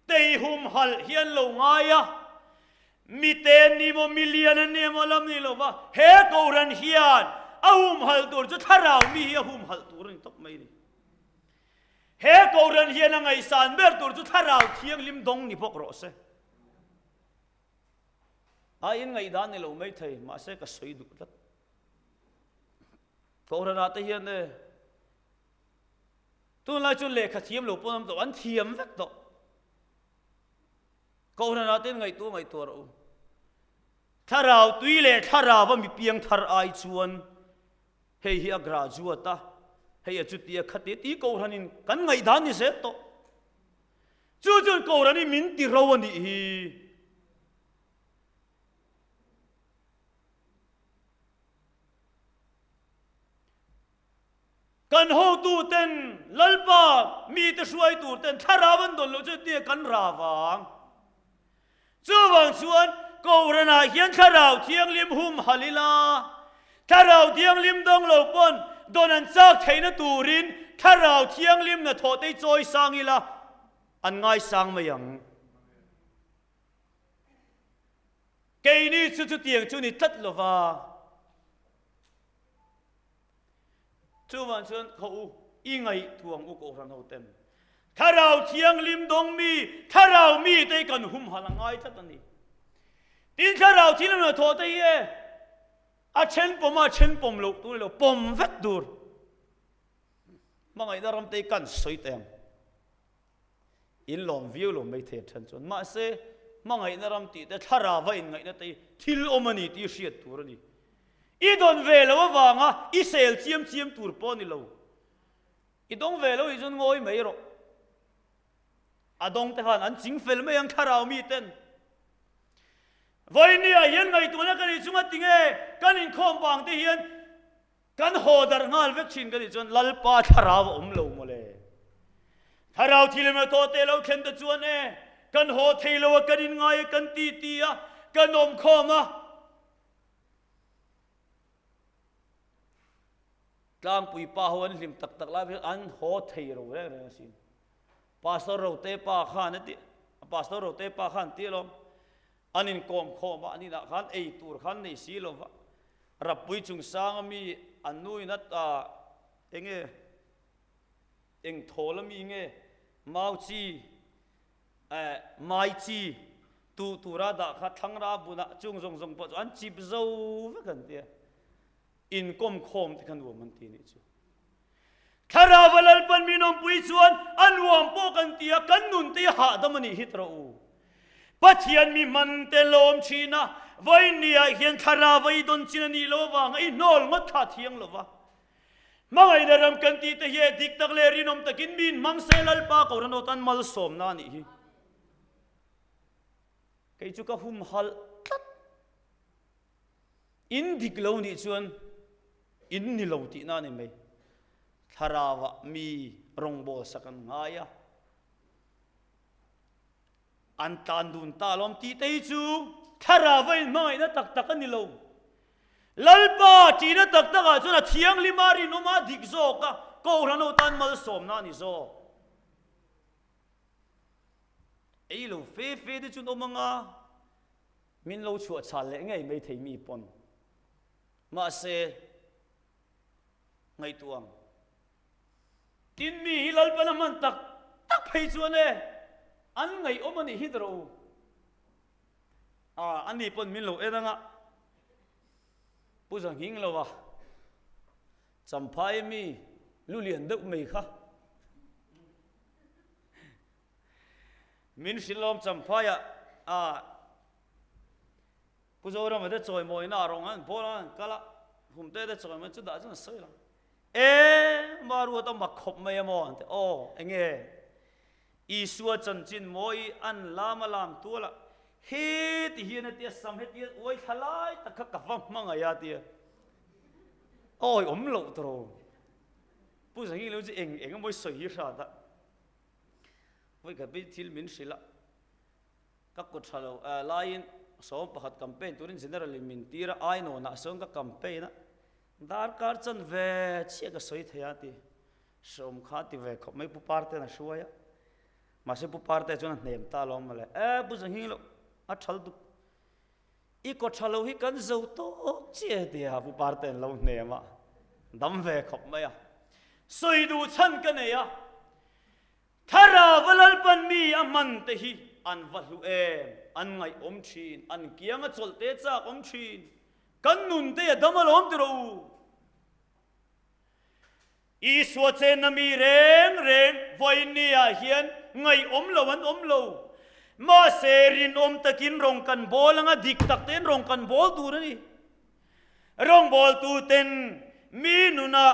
tei hum hal hian lo ngaya mi te ni mo million ne mo lam ni lo wa he ko ran hian a hum hal tur chu tharau mi hi hum hal tur ni tok mai ni he ko ran hian a ngai san ber tur chu tharau thiang lim dong ni pok ro se a in ngai dan ni lo mai thei ma se ka soi du lat ko ran ata hian ne tu lai chu le kha thiam lo pon to an thiam vek to ko ran ata ngai tu ro tharau tui le tharau wa mi piang thar ai chuan hei hi a graduate hei a chutia khate ti ko ranin kan ngai dan ni se to chu ko rani min ti ro ani hi kan ho tu ten lalpa mi te suai tu ten tharawan don lo che ti kan rawang chuan ko rana hian tharau thiang lim hum halila tharau thiang lim dong lo pon don an chak theina turin tharau thiang lim na tho te choi sangila an ngai sang mayang ke ni chu tiang chu ni tat lova chuan ko i ngai thuang u ko ran ho tem tharau thiang lim dong mi tharau mi te kan hum halangai that ani tin tharau thilam na tho te a chen pom lo tu lo pom vet dur mangai daram te kan soi tem in lom view lom mai the than chon ma se mangai na ram ti te thara va in ngai na te thil omani ti hriat tur ani I don ve lo wanga I sel chiam tur po ni lo I dong ve lo I jun ngoi mai ro adong te han an ching fel mai ang tharau mi ten voi ni a hian ngai tu na kan I chunga tinge kan in khom bang te hian kan hodar ngal vek chin kan I chon lalpa tharau om lo mo le tharau thil ma to te lo khen ta chuan e kan ho theilo kan in ngai kan ti a kan om khoma tlang pui pa hoan lim tak la an ho theiro re re sin pastor ro te pa khan ti pastor ro te pa khan ti lo anin kom khoma ani na khan ei tur khan nei si lo wa rapui chung sang mi anui na ta enge eng thol mi nge mau chi mai chi tu ra da kha thang ra bu na chung zong po an chip zo ve kan ti in kom khom ti kan wo man ti ni chu thara walal pan minom pui chuan an wam po kan tia kan nun te ha damani hitro u pathian mi man te lom china voi nia hian thara vai don china ni lo wa ngai nol ngot tha thiang lo wa mangai na ram kan ti te he dik tak le rinom takin min mang selal pa ko ran tan mal som na ni hi kai chu ka hum hal in dik lo ni chuan in ni lo ti na ni mai tharawa mi rongbol sakan ngaya an tan dun ta lom ti te chu tharawa in mai na tak ani lo lalpa ti na tak a chu na thiang limari no ma dik zo ka ko rano tan mal som na ni zo ei lo fe de chu no manga min lo chu chal le ngai mai thei mi pon ma se ngai tuang tin mi hilal pa naman tak phei chuan e an ngai omani hidro ani pon min lo edanga puzang hing lo wa champhai mi lulian deuh mei kha min silom champhaya puzora ma de choi moi na rong an bolan kala humte de choi ma chu da chu soi la maru ta makhop mai mo ante enge isua chanchin moi an lama lam tuala he ti hian ti sam he ti oi thalai ta kha ka vam manga ya ti oi lo tro pu sang hi lo ji eng moi soi hi sha da voi ka bi thil min sila ka ko thalo lain so pakhat campaign turin general min tira ai no na song ka campaign na dar kar chan ve che ka soi thaya ti som kha ti ve kho mai pu parte na shuaya ma se pu parte chon nem ta lom male bu jang hi lo a thal du I ko thalo hi kan zo to che dia pu parte lo ne ma dam ve kho mai a soi du chan ka ne ya thara walal pan mi aman te hi an valu an ngai om thin an kianga cholte cha om thin kan nun te damal om tro I so che na mi reng voi ni a hian ngai om lo ma serin om takin rong kan bol anga dik tak ten rong kan bol tur ni rong bol tu ten mi nuna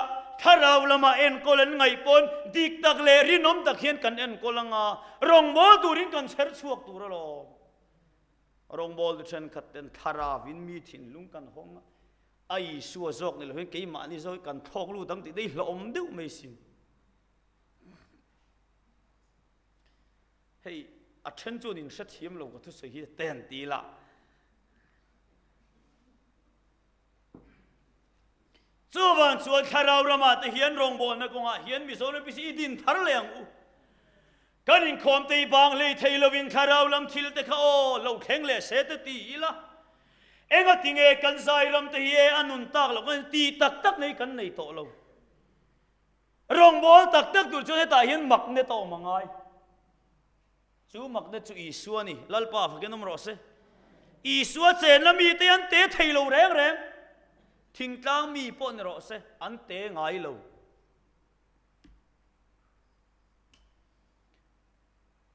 tharau lama en kolen ngai pon dik tak le rin om tak hian kan en kolanga rong bol turin kan ser chuak tur lo rong bol de chen khat ten thara win mi thin lung kan hong ai suwa zok ni lo hen ke ma ni zoi kan thok lu dang ti dei hlom deuh mai sin hei a then chu nin sha thiam lo ka thu se hi ten ti la chu wan chuan tharau rama te hian rong bol na konga hian mi zo le pi si din thar leng u kanin khom te bang le theilovin tharau lam thil te kha lo kheng le se te ti la enga tinge kan zai lam te hi anun tak lo kan ti tak nei kan nei to lo rong bol tak tur chu he ta hian mak ne to mangai chu mak ne chu isua ni lalpa fa genom ro se isua chen la mi te an te theilo reng thing tlang mi pon ro se an te ngai lo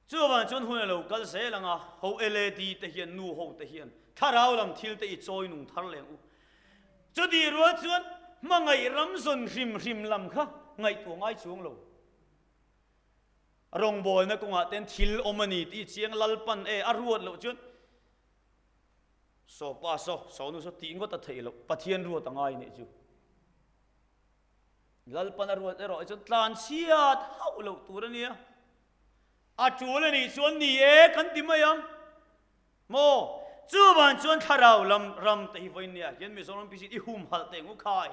chưa vào chốn hôn lâu cái sẽ là ngà hậu LED thể hiện nu hậu thể hiện thà rau làm thiêu thể trôi nung thar leng u cho đi rồi chốn mà ngày rắm dần rim làm khác ngày tuổi ngay xuống lâu rong bol na cũng tên thiêu omani ti chiang lalpan aruat lâu chốn so pa so nu so tiếng có ta thấy lâu pathian ruột ta ngay này chứ lalpan aruat rồi chốn tlan chiat hậu lâu tu ra nia chú lên đi xuống đi khăn tìm mấy ông mô chưa bàn xuống thà rào làm tay với nia hiện bây giờ làm bisi đi hùm hal tay ngũ khai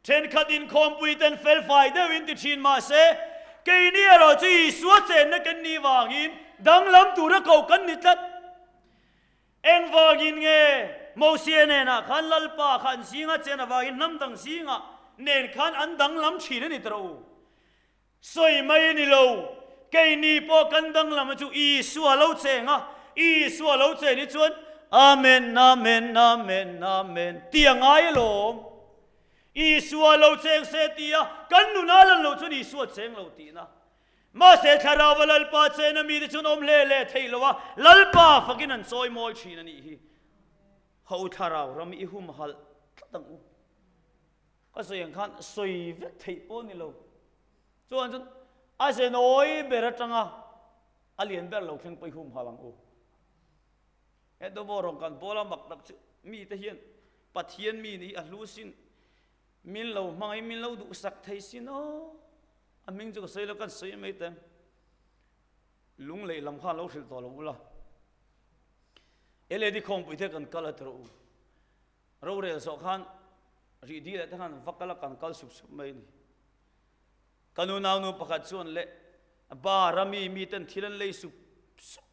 trên khát in khom bùi tên phèn phải đeo in từ chín mà sẽ cây nia rồi chỉ suốt trên nó cần ni vàng in đang làm tu ra cầu cần ni tất em vàng in nghe màu xe này na khăn lal pa khăn xí ngã trên là vàng in năm tầng xí ngã nên khăn ăn đang làm chỉ nên đi trâu soi mấy ni lâu cây ni po căn đăng làm chú y xua lâu chè ngà y xua lâu chè đi chuan amen amen amen amen tiếng ai lom y xua lâu chè sẽ tia căn nu na lần lâu chuan y xua chè lâu tì na mà sẽ thà ra vào lalpa chè na mi đi chuan om lê thấy lâu à lalpa phát cái anh soi môi chi na ni hi hậu thà ra ram y hum hal tang u có sự yang khan soi vết thấy po ni lâu chuan ai sẽ nói về rất chăng à alien về lâu khen bay hum halang u hết đó bỏ rong can bỏ la mặc đặc mi te hiền pathian mi ni alu sin min lâu mang min lâu đủ sắc thấy xin ô mình cho xây lâu can xây mấy tem lung lệ làm khan lâu thil to lâu la ele đi không bị thế can cala tro râu rê so khan ri đi lại khan vakala can cal sụp sụp mấy ni kanu nào nu pakhat chuan le ba rami mi ten thilan lei su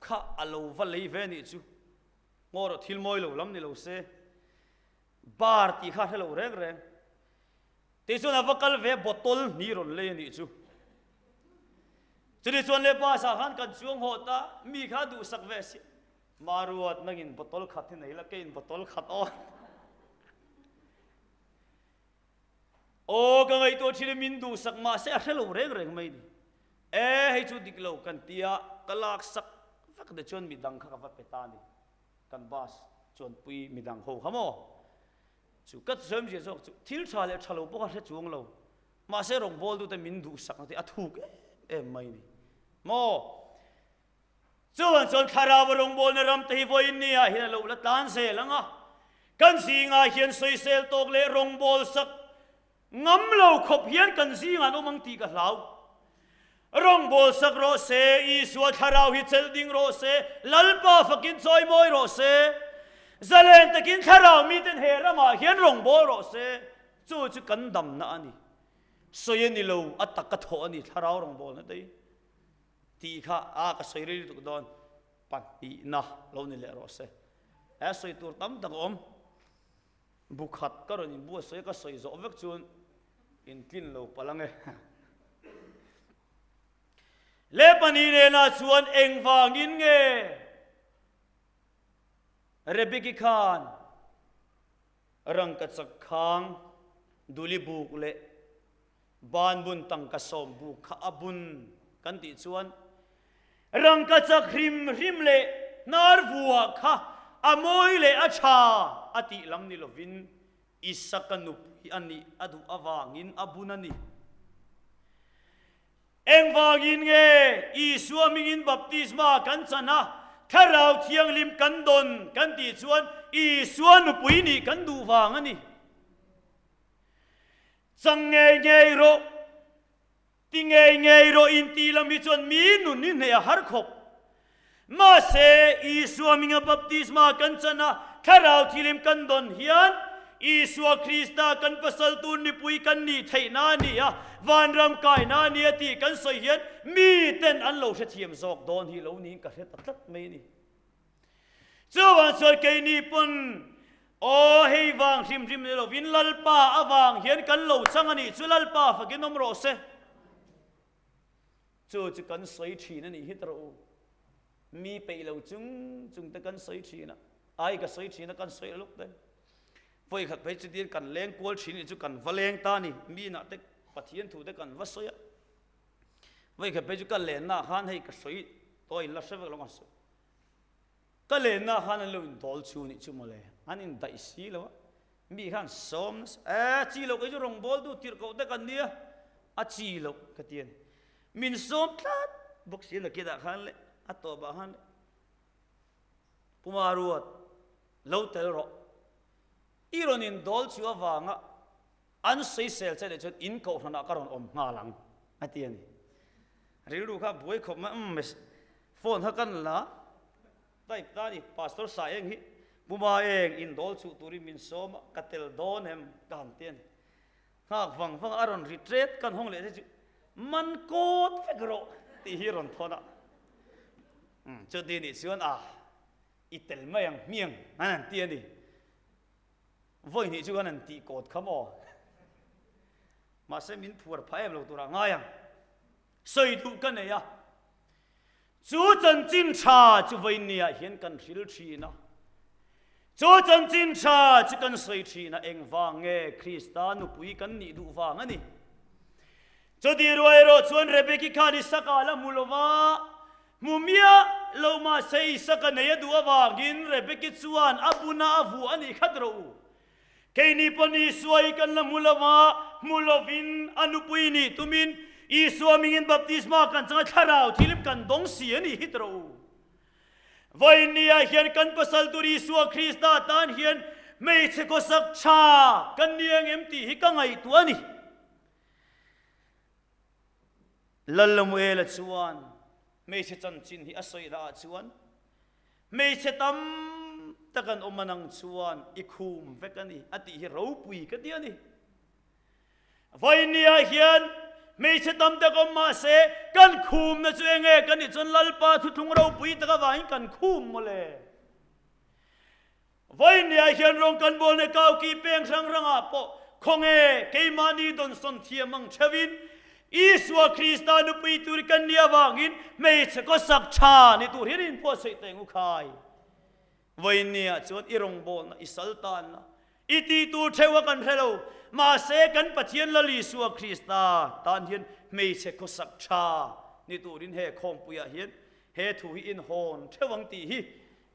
kha alo va lei ve ni chu ngor thil moi lo lam ni lo se bar ti kha hello reng reng te chuan avakal ve botol ni ron le ni chu chuni chuan le pa sa khan kan chuang ho ta mi kha du sak ve si maruat nangin botol khat nei la kein botol khat on ô cái ngày tôi chỉ mình đủ sắc mà sẽ hello reng mấy đi hay chú đi lâu cần tia cái lạc sắc phát để chôn mình đằng khắc phát petan đi cần bas chôn pui mình đằng hồ hả mò chú cất sớm gì rồi chú thiếu trà lại trà lâu bốc hết chuông lâu mà sẽ rong bol tụi mình đủ sắc thì thu cái mấy đi mò chú anh chôn khara vào rong bol này ram thấy vui nè hiện lâu là tan xe lắm à cần gì ngay hiện soi sel tog lệ rong bol sắc ngắm lâu khop hiền cần gì ngàn ông mang tì cả lão rong bol sak ro se i suat harau hi chel ding ro se lalpa fakin choi moi ro se zalen takin harau mi ten he rama hian rong bol ro se chu chu kan dam na ani soyen ni lo atak ka tho ani harau rong bol na dei ti kha a ka soi ri tu don pan ti na lo ni le ro se a soi tur tam tak om bukhat ka ro ni bu soi ka soi zo vek chun in kin lo palange le pani ne na chuan eng wangin nge rebeki khan rang ka chak khang duli buk le ban bun tang ka som buk kha abun kan ti chuan rang ka chak hrim le nar vuwa kha amoi le acha ati lam ni lovin isakanu ani adu awangin abunani eng wangin nge isua mingin baptisma kan chana tharau thiang lim kan don kan ti chuan isua nu pui ni kan du wang ani chang nge ro ti nge ro in ti lam mi chuan mi nun ni ne har khop ma se isua minga baptisma kan chana tharau thilim kan don hian Isua Krista kan pasal tu ni pui kan ni thei na ni a van ram kai na ni ti kan soi hian mi ten an lo the thiam zok don hi lo ni ka he tat mai ni chuan soi ke ni pun o hei wang rim ni lo vin lalpa awang hian kan lo chang ani chu lalpa fakin om ro se chu kan soi thi na ni hitro mi pe lo chung ta kan soi thi na ai ka soi thi na kan soi luk dai voi khat pe chu dir kan leng kol thin chu kan valeng ta ni mi na te pathian thu te kan va soya voi khat pe chu kan len na han hei ka soi tôi là sẽ vợ lòng số cái lên na han lo in dol chu ni chu mole an in dai si lo mi khan som chi lo cái rong bol du tir ko te kan nia a chi lo ka tien min som tlat bok si la kida khan le a to ba han pumaruat lo tel ro iron in dol chu awanga an sei sel che le chon in ko hana karon om nga lang a tien ri lu kha boi khom ma phone ha kan la tai ta ni pastor sa eng hi buma eng in dol chu turi min som katel don hem kan tien ngak wang aron retreat kan hong le chu man kot fekro ti hiron thona chu di ni chuan itel mayang miang an tien ni voi ni chu kan ti kot khamo ma se min phur phaem lo tura ngayang soi thu kan ne ya chú chân chính cha chú vay nia hiến cần xíu chi na chú chân chính cha chú cần soi chi na eng vang nghe Krista nu pui cần ni du vang ani chú đi rồi rồi chuan Rebecca khani sakala mulova mumia lo ma sei sakane du awang in Rebecca chuan abuna avu ani khadro ke ni pani suai kan la mulova mulovin anupui ni tumin Isua mingin baptisma kan changa tharau thilip kan dong si ani hitro vai nia hian kan pasal tur Isua Krista tan hian mei che ko sak cha kan niang empty hi ka ngai tu ani lalamuela chuan mei che chan chin hi asoi da chuan mei che tam takan omanang chuan ikhum vekani ati hi ro pui ka ti ani vai nia hian mei se tam ta ko ma se kan khum na chueng e kan ni chon lalpa thu thung ro pui ta ka wai kan khum mole vai nia hian rong kan bol ne kau ki peng sang ranga po khong e ke mani don son thiamang chawin Isua Krista nu pui tur kan nia wangin mei se ko sak cha ni tur hirin po sei teng u khai vai nia chon irong bol na isaltan na iti tu thewa kan hello ma se kan pathian la li Isua Krista tan hian mei se ko sak cha ni turin he khom puya hian he thu hi in hon thewang ti hi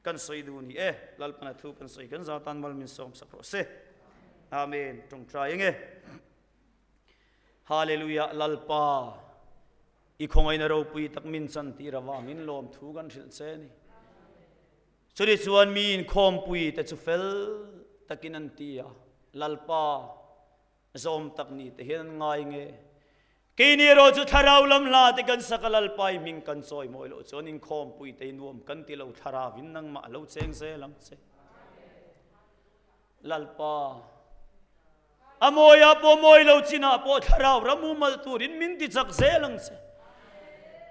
kan soi du ni lalpana thu kan soi kan za tan mal min som sakro se amen tung trai nge hallelujah lalpa i khongai na ro pui tak min chan ti rawang in lom thu kan thil che ni churi chuan min khom pui ta chu fel takin an tia lalpa zom tak ni te hian ngai nge kini ro chu tharau lam la te kan sakalal pai ming kan soi moi lo chonin khom pui te nuam kan ti lo thara vin nang ma lo cheng se lam che lalpa amoya po moi lo china po tharau ramu mal turin min ti chak se lang che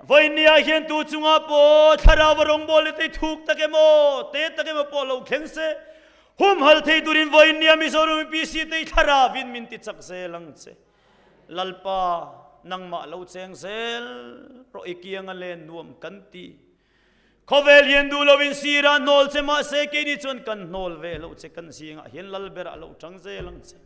voi nia hian tu chunga po tharau rong bol te thuk takemo te takemo po lo khen se hum hal thei durin voi nia mi soru pi si te thara vin min ti chak se lang che lalpa nang ma lo cheng sel ro ikiang alen nuam kan ti khovel hian du lo in sira nol che ma se ke ni chon kan nol ve lo che kan singa hian lal bera lo thang se lang che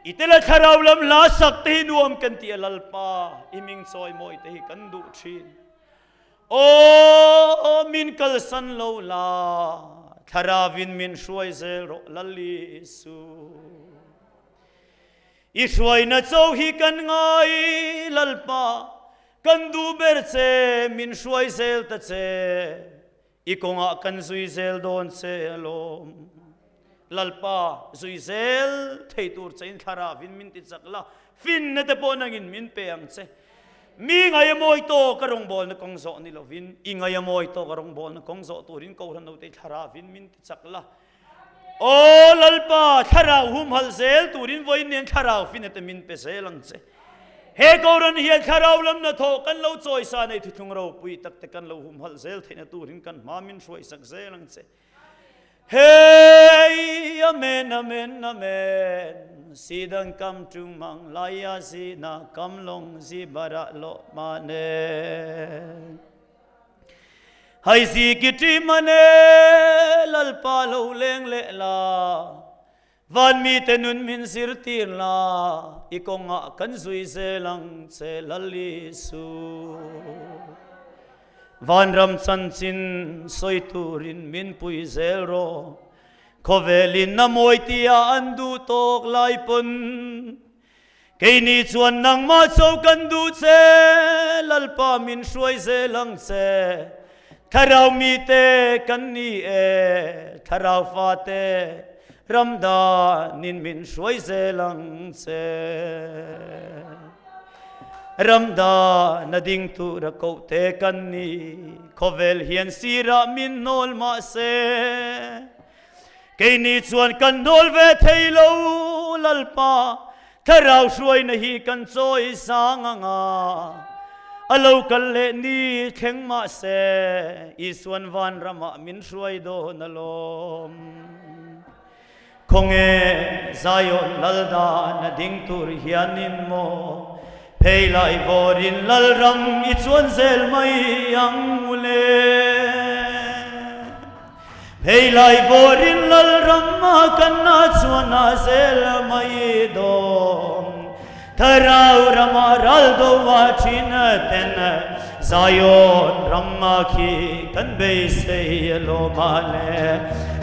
itela tharau lam la sak te nuam kan ti lalpa iming soi moi te hi kan du thin o min kal san lo la tharavin min shuai zel ro lali su i shuai na chau hi kan ngai lalpa kan du ber che min shuai zel ta che i konga kan zui zel don che alom lalpa zui zel thei tur chain tharavin min ti chakla fin na te po nangin min peang che mi ngai moi to karong bol na kong zo ni lovin i ngai moi to karong bol na kong zo turin ko ran no te tharavin min ti chakla o lalpa tharau hum hal zel turin voi nen tharau fin te min pe zelang che he ko ran hian tharau lam na tho kan lo choi sa nei thu thung ro pui tak te kan lo hum hal zel theina turin kan ma min shuai sak zelang che hey amen amen amen sidang kam trung mang laya si na kam long si bara lo mane hai si kiti mane lalpa lo leng le la van mi tenun min sir tir la ikonga kan zui se lang se lali su van ram chan chin soi turin min pui zel ro khovelin na moi tia andu tok lai pun cái ni chuan nang ma châu kan du che lalpa min shuai ze lang che tharau mi te kan ni e tharau fa te ramda nin min shuai ze lang che ramda na ding tu ra ko te kan ni khovel hian sira min nol ma se cái ni chuan kan nol ve thei lo lalpa tharau shuai na hi kan choi sang anga alo kal le ni theng ma se iswan van rama min shuai do na lom khonge zayon lalda na ding tur hianin mo phei lai vorin lal ram i chuan zel mai ang ule phei lai vorin lal ram ma kan na chuan na zel mai dom tharau rama ral do wa chin ten zayon rama khi kan be se lo male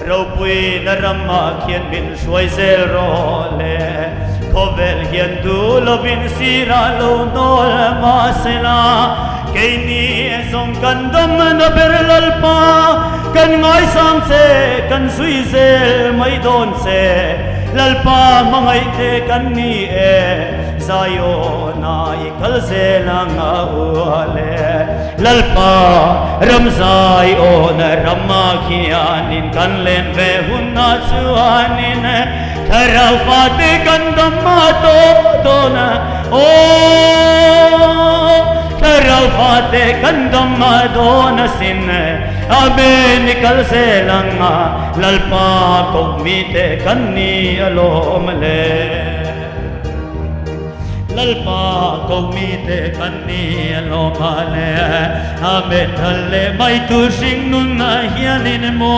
ro pui na rama khian bin shuai zel ro le khovel hian du lo bin sira lo nol ma sela cái ni song kan dom na ber lal pa kan ngai sam che kan sui zel mai don che lal pa mangai te kan ni e zayo na ikal se lang le lal pa ram zai on ramma khianin kan len ve hun na chuanin tharau fa te kan dam ma to dona o tharau fa te kan dam ma dona sin abe nikal se lang lal pa ko mi te kan ni alom le lalpa ko mi te kan ni alom le abe thalle mai tu sing nun na hianin mo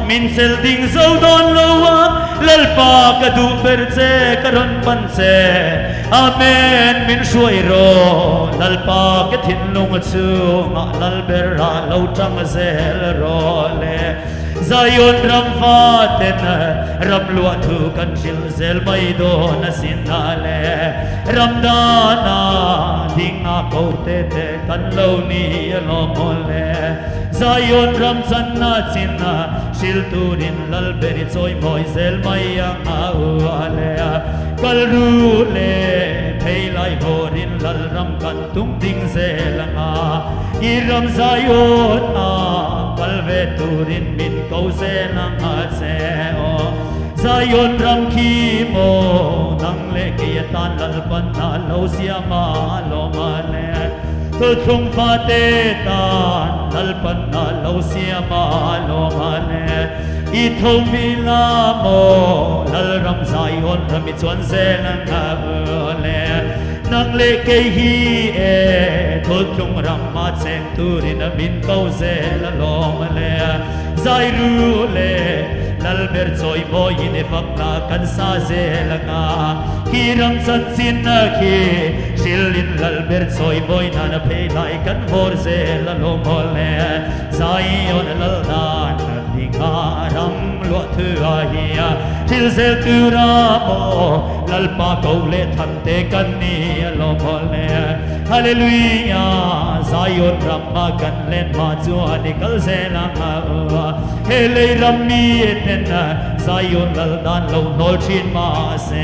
min sel ding zo don lo lalpa ka du ber che karon pan che amen min shuai ro lalpa ka thin lung chu ma lal ber ra lo tang zel ro le zayon ram fa ten ram lua thu kan shil zel mai do na sinale ramdana dinga ko te te kan lo ni lo mole zayon ram chan na chin na shil turin lal beri choi moi zel mai ang ale kal ru le phei lai borin lal ram kan tung ding zelanga i ram zayon na kal ve turin min ko zelanga se o zayon ram ki mo nang le ke tan lal pan na lo sia ma lo ma le tu thung fa te tan lal pan na lo sia ma lo ma le i thong mi la mo lal ram zayon ram mi chuan zelanga le nang le ke hi e tu thung ram ma cheng turin min ko zel lo ma le zai ru le lal ber choi boy in fak na kan sa zelanga ki ram chan chin na ki shilin lal ber choi boy na na pe lai kan vor zel lo mole zai on lal dan dinga ram lo thu a hiya til zel tu ra mo lal pa ko le tham te kan ni lo mole hallelujah zayon ram ma kan len ma chu ani kal zelanga hele ram mi zayon lal dan lo nol chin ma se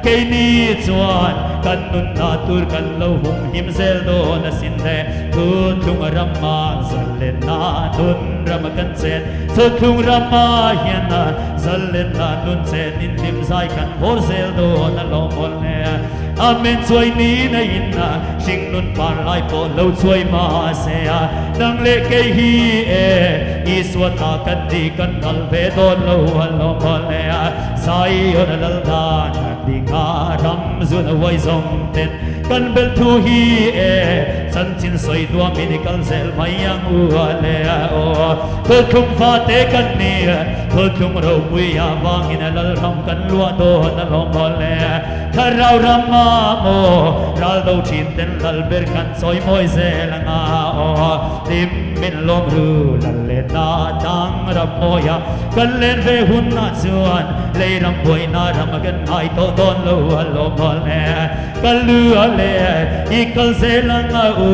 ke ni chuan kan nun na tur kan lo hum him zel do na sin le tu thung ram ma zal le na nun ram kan chen tu thung ram ma hian na zal le na nun chen in lim zai kan hor zel do na lo mol ne amen chuai ni na in na sing nun par lai po lo chuai ma se nang le ke hi e is ta kan di kan nal ve don lo lo le sai on lal dan di nga ram zun wai zong ten kan bel thu hi e san chin soi tua medical zel mai yang u le o thol thum fa te kan ni thol thum ro pui ya wang in lal ram kan lua do na lo le tharau ram ma mo ral do chin ten lal ber kan soi moi zel nga o tim min lom ru lal le na dang ram moya kan len ve hun na chuan le ram boi na ram gan ai to don lo le kan lu le i kal zel nga u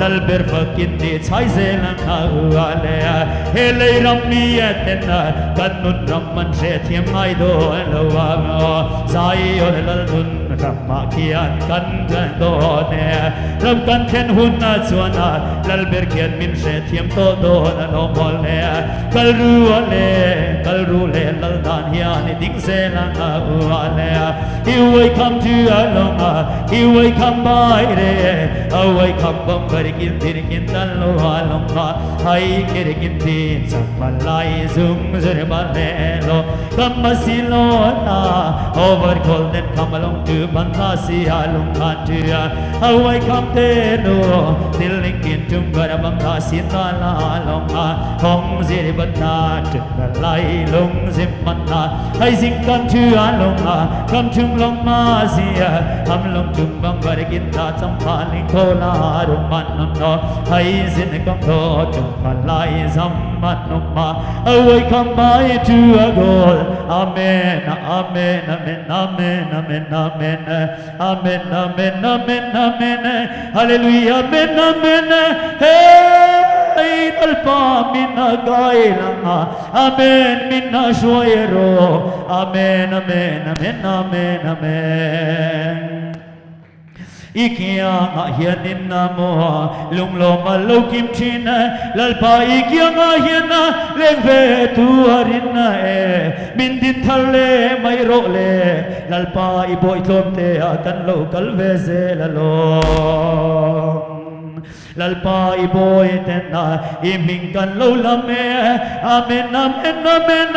lal ber fakin ni chai zel nga u le he le ram mi ya ten kan nun ram man se thiam ai do lo wa sai o lal nun ram ma kian kan jan do ne ram kan khen hun na chuan lal ber kian min se thiam to do na lo mol le kal ru le lal dan hian ni ding se la u le he will come to along he will come by re away come bam bar kin dir kin dan lo along hai kir kin tin sam malai zum zure ba le lo come masilo na over golden come along to banasi along to away come te no dilling kin tum gar bam na sin la long hong zire ban na lai long zim man na hai zing come to along come tum long ma sia ham long tum bang bar kin ta cham pa ling ko la ru man no hai zin come to tum lai zam man no ma away come by to a goal amen amen amen amen amen amen amen amen amen amen hallelujah amen amen hey alpa minna gailanga amen minna shoyero amen amen amen amen amen ikia nga hian in na mo lung lo ma lo kim thin lal pa ikia nga hian na leng ve tu arin na e min din thal le mai ro le lal pa i boi tlom te a kan lo kal ve ze la lo lal pa i boy ten na i ming kan lo la me amen amen amen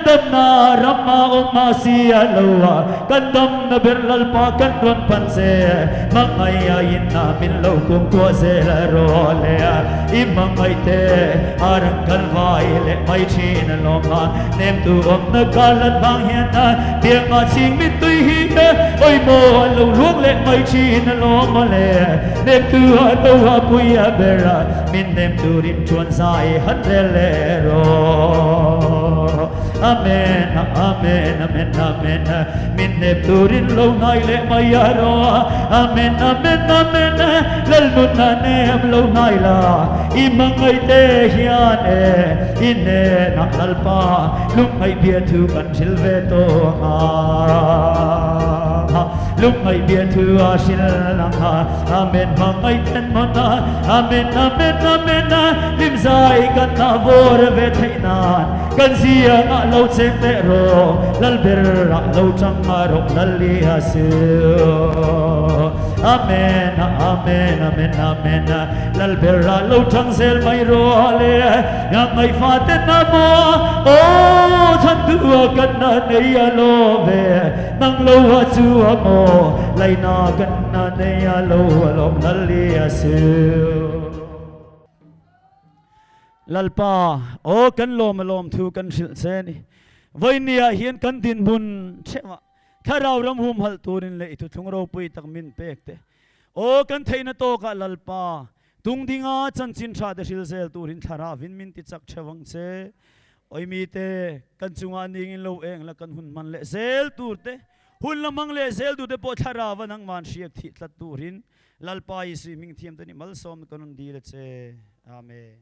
dam na rama o ma si a lo kan dam na ber lal pa kan ron pan se mang ai a in na min lo kum ko se la ro le i mang ai te arang kan vai le mai chin lo ma nem tu om na kalan bang hian na dia ma sing mi tui hi me oi mo lo luang le mai chin lo ma le nem tu a to ha pui a bera min nem turin chuan sai han le ro amen amen amen amen min nem turin lo nai le mai a ro amen amen amen lal nun na nem lo nai la i mangai te hian e ine na lal pa lung ai bia thu kan sil ve to lung ai bia thu a sil lang amen mangai ten mona amen amen amen lim zai kan na vor ve thainan kan zia nga lo chen te ro lal ber ra lo chang ma ro lal li asu amen amen amen amen lal ber ra lo chang sel mai ro le yang mai fa te na mo o chan tu kan na nei a lo ve nang lo ha chu a mo lai na kan na nei a lo lal li asu lalpa o kan lom thu kan sil se ni voinia hian kan din bun chema tharau ram hum hal turin le itu thungro pui tak min pek te o kan theina to ka lalpa tung dinga chan chin tha de sil zel turin thara vin min ti chak chawang che oi mi te kan chunga ning in lo eng la kan hun man le zel tur te hun lamang le zel tu te po thara wanang man shiak thi tlat turin lalpa i swimming thiam te ni mal som kanun di le che amen